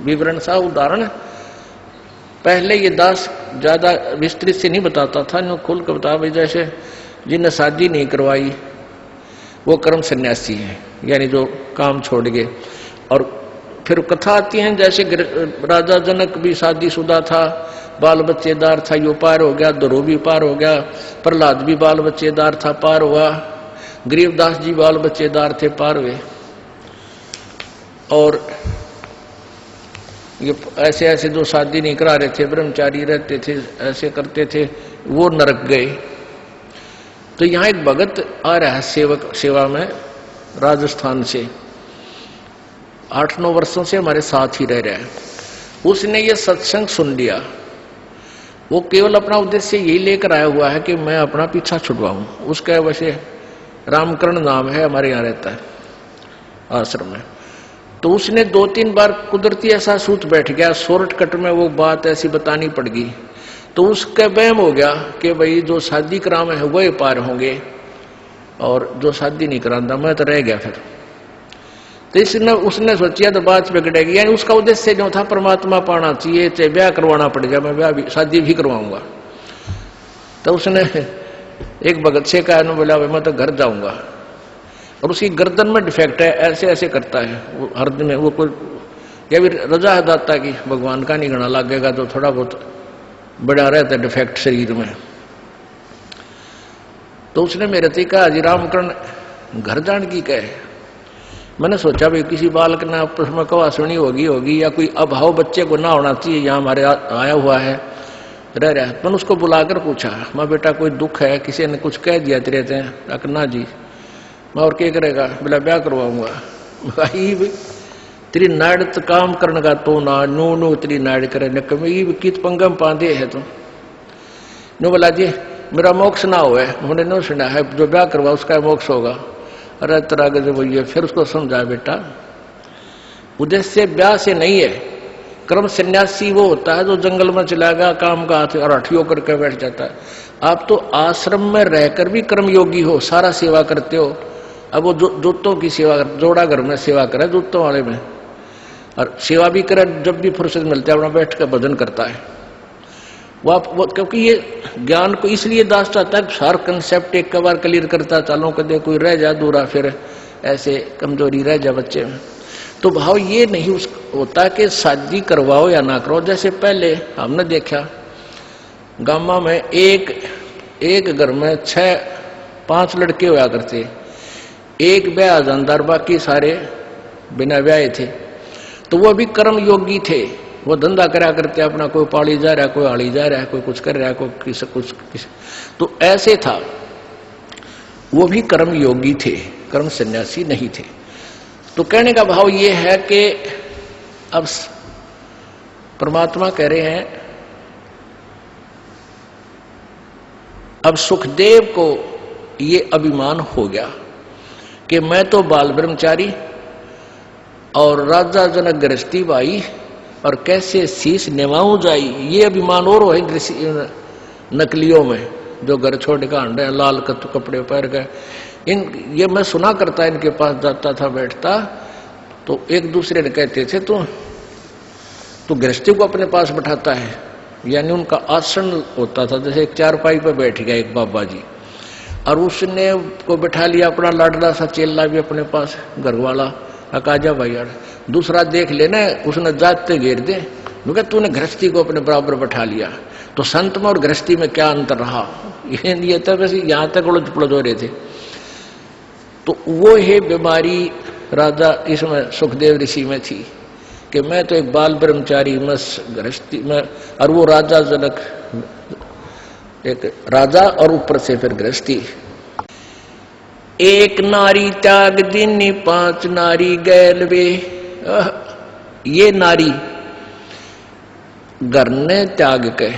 विवरण सा उदाहरण। पहले ये दास ज्यादा विस्तृत से नहीं बताता था, नो खुल कर बता, भाई जैसे जिन्हें शादी नहीं करवाई वो कर्म सन्यासी है, यानी जो काम छोड़ गए। और फिर कथा आती है जैसे राजा जनक भी शादीशुदा था, बाल बच्चेदार था, यो पार हो गया, ध्रुव भी पार हो गया, प्रहलाद भी बाल बच्चेदार था, पार हुआ, गरीबदास जी बाल बच्चेदार थे, पार हुए। और ये ऐसे ऐसे जो शादी नहीं करा रहे थे, ब्रह्मचारी रहते थे, ऐसे करते थे, वो नरक गए। तो यहाँ एक भगत आ रहा है सेवा में राजस्थान से, 8-9 वर्षों से हमारे साथ ही रह रहा है। उसने ये सत्संग सुन लिया, वो केवल अपना उद्देश्य यही लेकर आया हुआ है कि मैं अपना पीछा छुड़वाऊं। उसका वैसे रामकरण नाम है, हमारे यहाँ रहता है आश्रम में। तो उसने 2-3 बार कुदरती ऐसा सूत बैठ गया, शॉर्टकट में वो बात ऐसी बतानी पड़ गई, तो उसका वहम हो गया कि भाई जो शादी कराम है वही पार होंगे, और जो शादी नहीं कराता मैं तो रह गया। फिर तो उसने सोचा तो बात बिगड़ेगी, यानी उसका उद्देश्य जो था परमात्मा पाना चाहिए, चाहे ब्याह करवाना पड़ जाए, मैं ब्याह भी शादी भी करवाऊंगा। तो उसने एक भगत से कहा, बोला मैं तो घर जाऊंगा। और उसकी गर्दन में डिफेक्ट है, ऐसे ऐसे करता है वो हर दिन में। वो कोई या भी रजा है दाता की भगवान का नहीं गणा लगेगा तो थोड़ा बहुत बड़ा रहता है डिफेक्ट शरीर में। तो उसने मेरे से कहा जी रामकरण घर जान की कहे। मैंने सोचा भाई किसी बालक ने आपस में कवा सुनी होगी या कोई अभाव बच्चे को ना होना चाहिए, यहाँ हमारे आया हुआ है रह रहा है। मैंने उसको बुलाकर पूछा, माँ बेटा कोई दुख है, किसी ने कुछ कह दिया तेरे थे? ना जी। मैं और क्या करेगा? बोला ब्याह करवाऊंगा। भाई तेरी नाड़ तो काम करने का तो ना नो नो तेरी नाड़ करे न कमी कित पंगम पांदे है तो नो। बोला जी मेरा मोक्ष ना हो है, उन्होंने नो सुना है जो ब्याह करवा उसका मोक्ष होगा। अरे तरह के जब ये फिर उसको समझा बेटा उद्देश्य ब्याह से नहीं है। कर्म सन्यासी वो होता है जो जंगल में चला गया काम का हाथ और हठियों करके बैठ जाता है। आप तो आश्रम में रहकर भी कर्मयोगी हो, सारा सेवा करते हो। अब वो जूतों की सेवा कर, जोड़ा घर में सेवा करे जूतों वाले में, और सेवा भी करे जब भी फुर्सत मिलता है अपना बैठ कर भजन करता है वो क्योंकि ये ज्ञान को इसलिए दास चाहता है हर कंसेप्ट एक बार क्लियर करता चालो कदे कोई रह जा दूरा फिर ऐसे कमजोरी रह जा बच्चे में। तो भाव ये नहीं उस होता कि शादी करवाओ या ना करो। जैसे पहले हमने देखा गामा में एक घर में 6-5 लड़के हुआ करते, एक ब्याह जानदार बाकी सारे बिना ब्याह थे। तो वो भी कर्म योगी थे, वो धंधा करा करते अपना, कोई पाली जा रहा है, कोई आड़ी जा रहा है, कोई कुछ कर रहा है, कोई किस तो ऐसे था। वो भी कर्म योगी थे, कर्म सन्यासी नहीं थे। तो कहने का भाव ये है कि अब परमात्मा कह रहे हैं अब सुखदेव को ये अभिमान हो गया कि मैं तो बाल ब्रह्मचारी और राजा जनक गृहस्थी भाई और कैसे शीश निभाऊं जाई। ये अभिमान और हो नकलियों में जो घर छोड़ के आंडे लाल कपड़े पहन गए। ये मैं सुना करता इनके पास जाता था बैठता तो एक दूसरे ने कहते थे तो गृहस्थी को अपने पास बैठाता है, यानी उनका आसन होता था। जैसे एक चारपाई पर बैठ गया एक बाबा जी और उसने को बैठा लिया अपना लाडला सा चेला भी अपने पास घर वाला अकाजा भाई यार। दूसरा देख लेना उसने जाते घेर दे क्योंकि तूने गृहस्थी को अपने बराबर बैठा लिया। तो संत में और गृहस्थी में क्या अंतर रहा? ये तो वैसे यहाँ तक उलझ पुलझ हो रहे थे। तो वो है बीमारी राजा इसमें सुखदेव ऋषि में थी कि मैं तो एक बाल ब्रह्मचारी मैं गृहस्थी में, और वो राजा जनक एक राजा और ऊपर से फिर गृहस्थी। एक नारी त्याग दीनी 5 नारी गैल वे। ये नारी घर ने त्याग के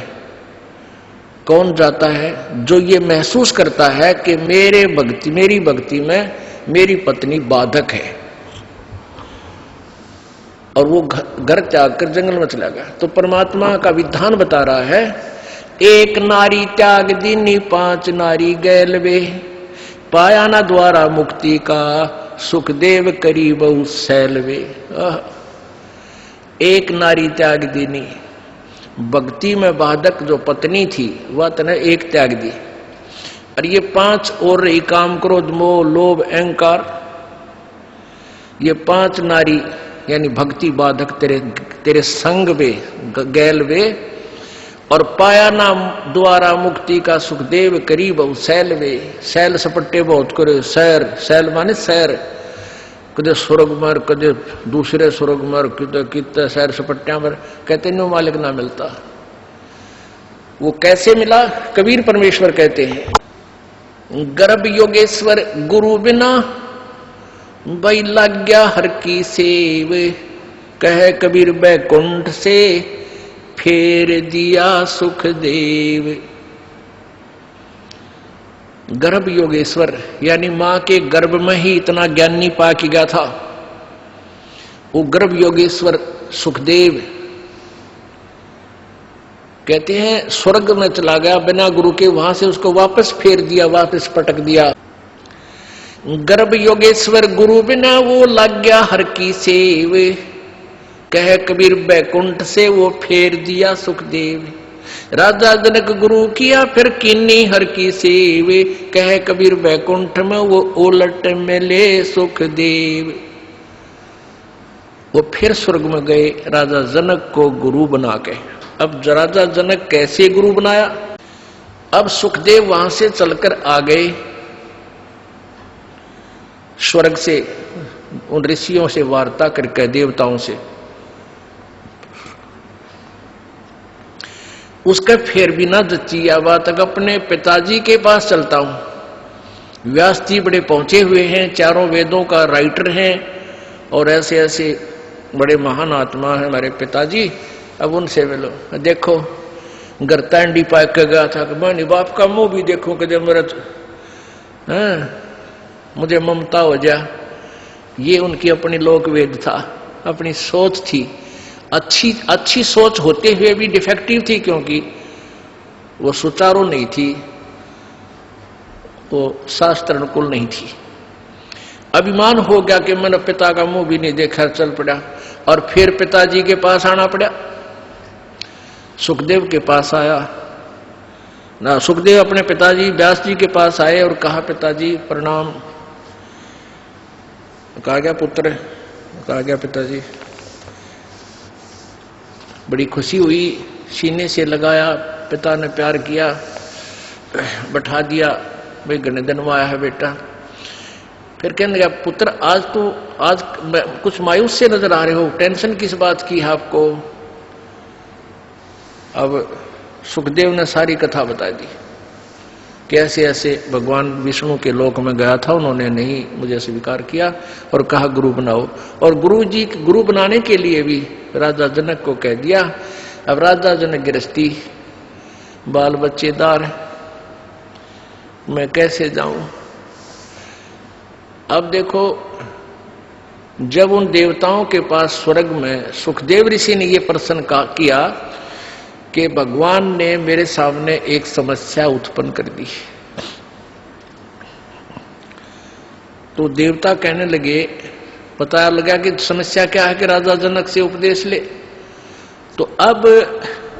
कौन जाता है? जो ये महसूस करता है कि मेरी भक्ति में मेरी पत्नी बाधक है और वो घर त्याग कर जंगल में चला गया। तो परमात्मा का विधान बता रहा है एक नारी त्याग दीनी 5 नारी गैल वे। पाया ना द्वारा मुक्ति का सुखदेव करी बहु सैलवे। एक नारी त्याग दीनी, भक्ति में बाधक जो पत्नी थी वह तने एक त्याग दी। और ये 5 और रही काम क्रोध मोह लोभ अहंकार। ये 5 नारी यानी भक्ति बाधक तेरे संग वे गैल वे। और पाया ना द्वारा मुक्ति का सुखदेव करी बहु सैल वे। सैल सपट्टे बहुत करे, सैल माने सैर, कदे स्वर्ग मर कदे दूसरे स्वर्ग मर कितने सैर सपट्टिया मर, कहते नो मालिक ना मिलता। वो कैसे मिला? कबीर परमेश्वर कहते हैं गर्भ योगेश्वर गुरु बिना भाई लग गया हर की सेव। कहे कबीर बैकुंठ से फेर दिया सुखदेव। गर्भ योगेश्वर यानी मां के गर्भ में ही इतना ज्ञानी पा के गया था वो गर्भ योगेश्वर सुखदेव। कहते हैं स्वर्ग में चला गया बिना गुरु के, वहां से उसको वापस फेर दिया, वापस पटक दिया। गर्भ योगेश्वर गुरु बिना वो लग गया हर की सेव। कहे कबीर बैकुंठ से वो फेर दिया सुखदेव। राजा जनक गुरु किया फिर कीनी हर की सेवे, कह कबीर बैकुंठ में वो ओलट मिले सुखदेव। वो फिर स्वर्ग में गए राजा जनक को गुरु बना के। अब राजा जनक कैसे गुरु बनाया? अब सुखदेव वहां से चलकर आ गए स्वर्ग से, उन ऋषियों से वार्ता करके, देवताओं से। उसका फिर भी ना जची बात तक अपने पिताजी के पास चलता हूं। व्यास जी बड़े पहुंचे हुए हैं, चारों वेदों का राइटर हैं और ऐसे ऐसे बड़े महान आत्मा है हमारे पिताजी। अब उनसे मिलो। देखो घर तांडी पाक के गया था कि मैं बाप का मुंह भी देखूं कि जब मेरा मुझे ममता हो जा। ये उनकी अपनी लोक वेद था, अपनी सोच थी। अच्छी सोच होते हुए भी डिफेक्टिव थी, क्योंकि वो सुचारू नहीं थी, वो शास्त्र अनुकूल नहीं थी। अभिमान हो गया कि मैंने पिता का मुंह भी नहीं देखा, चल पड़ा। और फिर पिताजी के पास आना पड़ा। सुखदेव के पास आया ना, सुखदेव अपने पिताजी व्यास जी के पास आए और कहा, पिताजी प्रणाम। कहा गया पुत्र, कहा गया पिताजी। बड़ी खुशी हुई, सीने से लगाया, पिता ने प्यार किया, बैठा दिया, भाई घने दिन में आया है बेटा। फिर कहने लगा, पुत्र आज कुछ मायूस से नजर आ रहे हो, टेंशन किस बात की है आपको? अब सुखदेव ने सारी कथा बता दी, कैसे ऐसे भगवान विष्णु के लोक में गया था, उन्होंने नहीं मुझे स्वीकार किया और कहा गुरु बनाओ। और गुरु बनाने के लिए भी राजा जनक को कह दिया। अब राजा जनक गृहस्थी, बाल बच्चेदार, मैं कैसे जाऊं? अब देखो, जब उन देवताओं के पास स्वर्ग में सुखदेव ऋषि ने यह प्रश्न किया कि भगवान ने मेरे सामने एक समस्या उत्पन्न कर दी, तो देवता कहने लगे, पता लगा कि समस्या क्या है कि राजा जनक से उपदेश ले। तो अब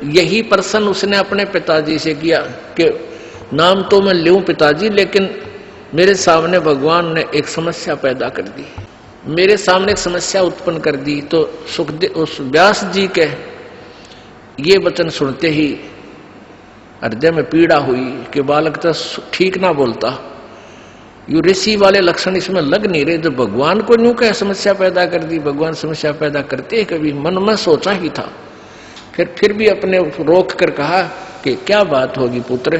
यही प्रश्न उसने अपने पिताजी से किया कि नाम तो मैं लूं पिताजी, लेकिन मेरे सामने भगवान ने एक समस्या पैदा कर दी, मेरे सामने एक समस्या उत्पन्न कर दी। तो सुखदेव उस व्यास जी के ये वचन सुनते ही हृदय में पीड़ा हुई कि बालक तो ठीक ना बोलता, यू ऋषि वाले लक्षण इसमें लग नहीं रहे। जब भगवान को न्यू कह समस्या पैदा कर दी, भगवान समस्या पैदा करते कभी मन में सोचा ही था। फिर भी अपने रोक कर कहा कि क्या बात होगी पुत्र,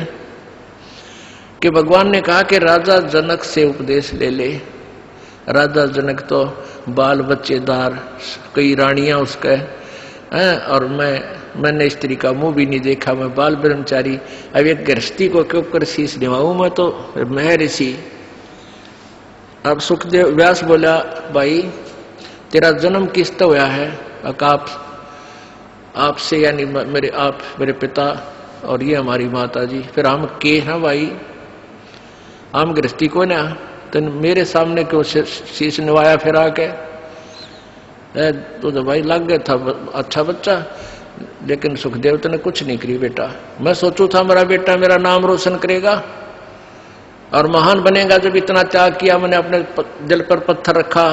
कि भगवान ने कहा कि राजा जनक से उपदेश ले ले। राजा जनक तो बाल बच्चेदार, कई रानियां उसके हैं, और मैंने स्त्री का मुंह भी नहीं देखा, मैं बाल ब्रह्मचारी। अब एक गृहस्थी को क्यों कर शीश निभाऊं, मैं तो मैं ऋषि। अब सुखदेव व्यास बोला, भाई तेरा जन्म किस तो हुआ है? आपसे, यानी मेरे पिता और ये हमारी माता जी। फिर हम के हैं भाई, हम गृहस्थी को ना, तो मेरे सामने क्यों शीश निभाया फिर आके? तो भाई लग गया था अच्छा बच्चा, लेकिन सुखदेव तो ने कुछ नहीं करी बेटा। मैं सोचू था मेरा बेटा मेरा नाम रोशन करेगा और महान बनेगा। जब इतना त्याग किया, मैंने अपने दिल पर पत्थर रखा,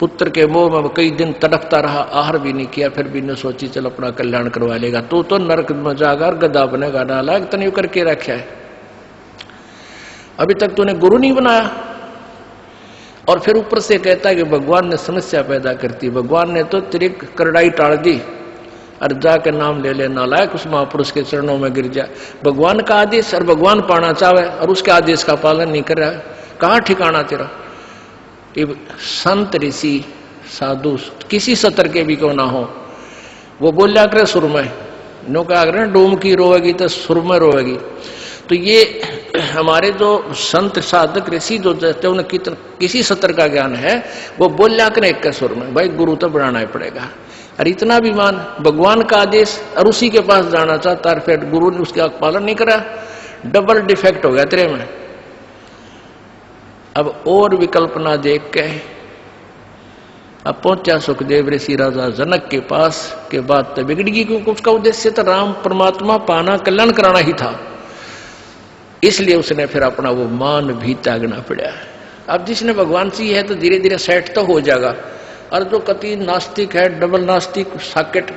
पुत्र के मोह में कई दिन तड़पता रहा, आहार भी नहीं किया, फिर भी न सोची चल अपना कल्याण करवा लेगा। तो नरक में जाकर गधा बनेगा, नालायक तने करके रखा है, अभी तक तूने गुरु नहीं बनाया। और फिर ऊपर से कहता है कि भगवान ने समस्या पैदा करती, भगवान ने तो तेरी करड़ाई टाल दी, और जाके नाम ले ले नालायक, उस महापुरुष के चरणों में गिर जा। भगवान का आदेश, और भगवान पाना चाहे और उसके आदेश का पालन नहीं कर रहा है, कहाँ ठिकाना तेरा? संत ऋषि साधु किसी सतर के भी क्यों ना हो, वो बोलिया करे सुर में, नो कहा करे डोम की रोएगी तो सुर में रोएगी। तो ये हमारे जो संत साधक ऋषि जो जैसे उन्हें किसी सत्र का ज्ञान है, वो बोलिया करे एक सुर में, भाई गुरु तो बनाना ही पड़ेगा। और इतना विमान भगवान का आदेश, और उसी के पास जाना चाहता है, फिर गुरु ने उसका पालन नहीं करा, डबल डिफेक्ट हो गया तेरे में। अब और विकल्प ना देख के अब पहुंचा सुखदेव ऋषि राजा जनक के पास के बाद तो बिगड़ गई, क्योंकि उसका उद्देश्य तो राम परमात्मा पाना, कल्याण कराना ही था। इसलिए उसने फिर अपना वो मान भी त्यागना पड़ा। अब जिसने भगवान सी है तो धीरे धीरे सेट तो हो जाएगा, और जो कति नास्तिक है, डबल नास्तिक साकेट,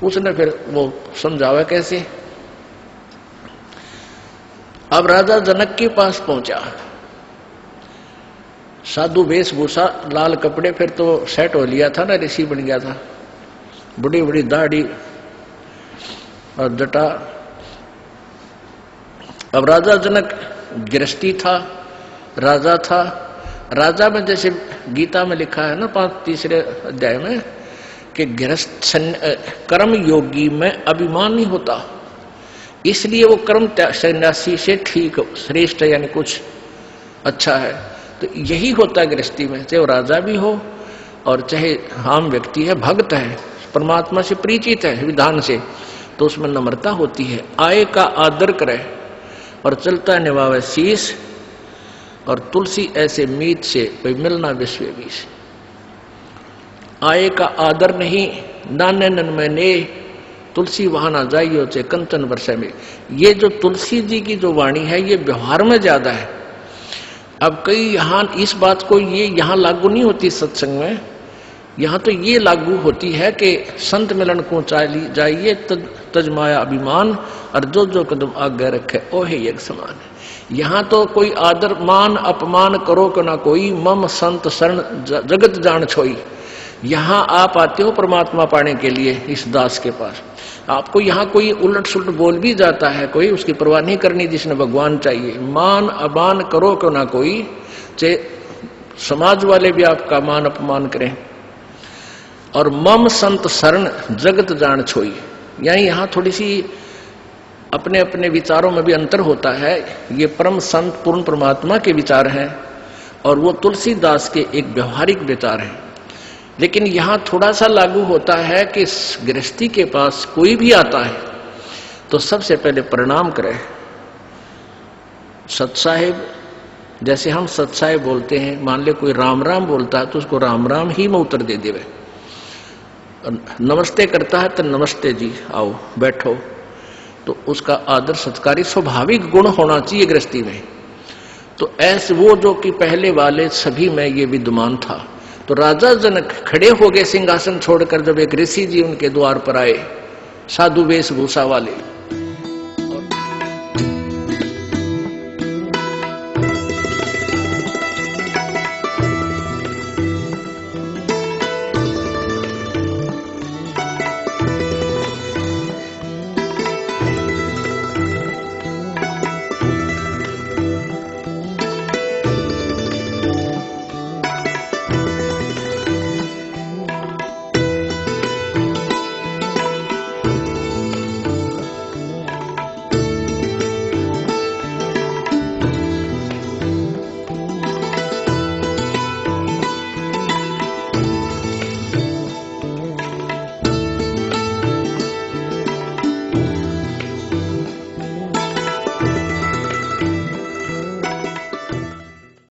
उसने फिर वो समझावा कैसे। अब राजा जनक के पास पहुंचा, साधु वेशभूषा, लाल कपड़े, फिर तो सेट हो लिया था ना, ऋषि बन गया था, बड़ी बड़ी दाढ़ी और जटा। अब राजा जनक गृहस्थी था, राजा था। राजा में जैसे गीता में लिखा है ना 3 अध्याय में कि गृहस्थ कर्म योगी में अभिमान नहीं होता, इसलिए वो कर्म सन्यासी से ठीक श्रेष्ठ यानी कुछ अच्छा है। तो यही होता है गृहस्थी में, चाहे वो राजा भी हो और चाहे आम व्यक्ति है, भक्त है, परमात्मा से परिचित है विधान से, तो उसमें नम्रता होती है। आए का आदर करे और चलता निभावे शीश, और तुलसी ऐसे मीत से कोई मिलना विश्व बीस। आए का आदर नहीं, नाने नन में ने तुलसी वहां ना जाइयो चे कंचन वर्षा में। ये जो तुलसी जी की जो वाणी है ये व्यवहार में ज्यादा है। अब कई यहाँ इस बात को ये यहाँ लागू नहीं होती सत्संग में, यहाँ तो ये लागू होती है कि संत मिलन को जाइए तजमाया अभिमान, और जो जो कदम आगे रखे ओहे एक समान है। यहाँ तो कोई आदर मान अपमान करो को ना कोई, मम संत शरण जगत जान छोई। यहाँ आप आते हो परमात्मा पाने के लिए इस दास के पास, आपको यहाँ कोई उलट सुलट बोल भी जाता है, कोई उसकी परवाह नहीं करनी, जिसने भगवान चाहिए। मान अमान करो को ना कोई, चाहे समाज वाले भी आपका मान अपमान करें। और मम संत शरण जगत जान छोई, यानी यहाँ थोड़ी सी अपने अपने विचारों में भी अंतर होता है। ये परम संत पूर्ण परमात्मा के विचार हैं और वो तुलसीदास के एक व्यवहारिक विचार हैं। लेकिन यहाँ थोड़ा सा लागू होता है कि गृहस्थी के पास कोई भी आता है तो सबसे पहले प्रणाम करे। सतसाहेब, जैसे हम सतसाहेब बोलते हैं, मान ले कोई राम राम बोलता है तो उसको राम राम ही में उत्तर दे देवे। नमस्ते करता है तो नमस्ते जी, आओ बैठो, तो उसका आदर सत्कारी स्वाभाविक गुण होना चाहिए गृहस्थी में। तो ऐसे वो जो कि पहले वाले सभी में ये विद्यमान था। तो राजा जनक खड़े हो गए सिंहासन छोड़कर, जब एक ऋषि जी उनके द्वार पर आए, साधु वेशभूषा वाले।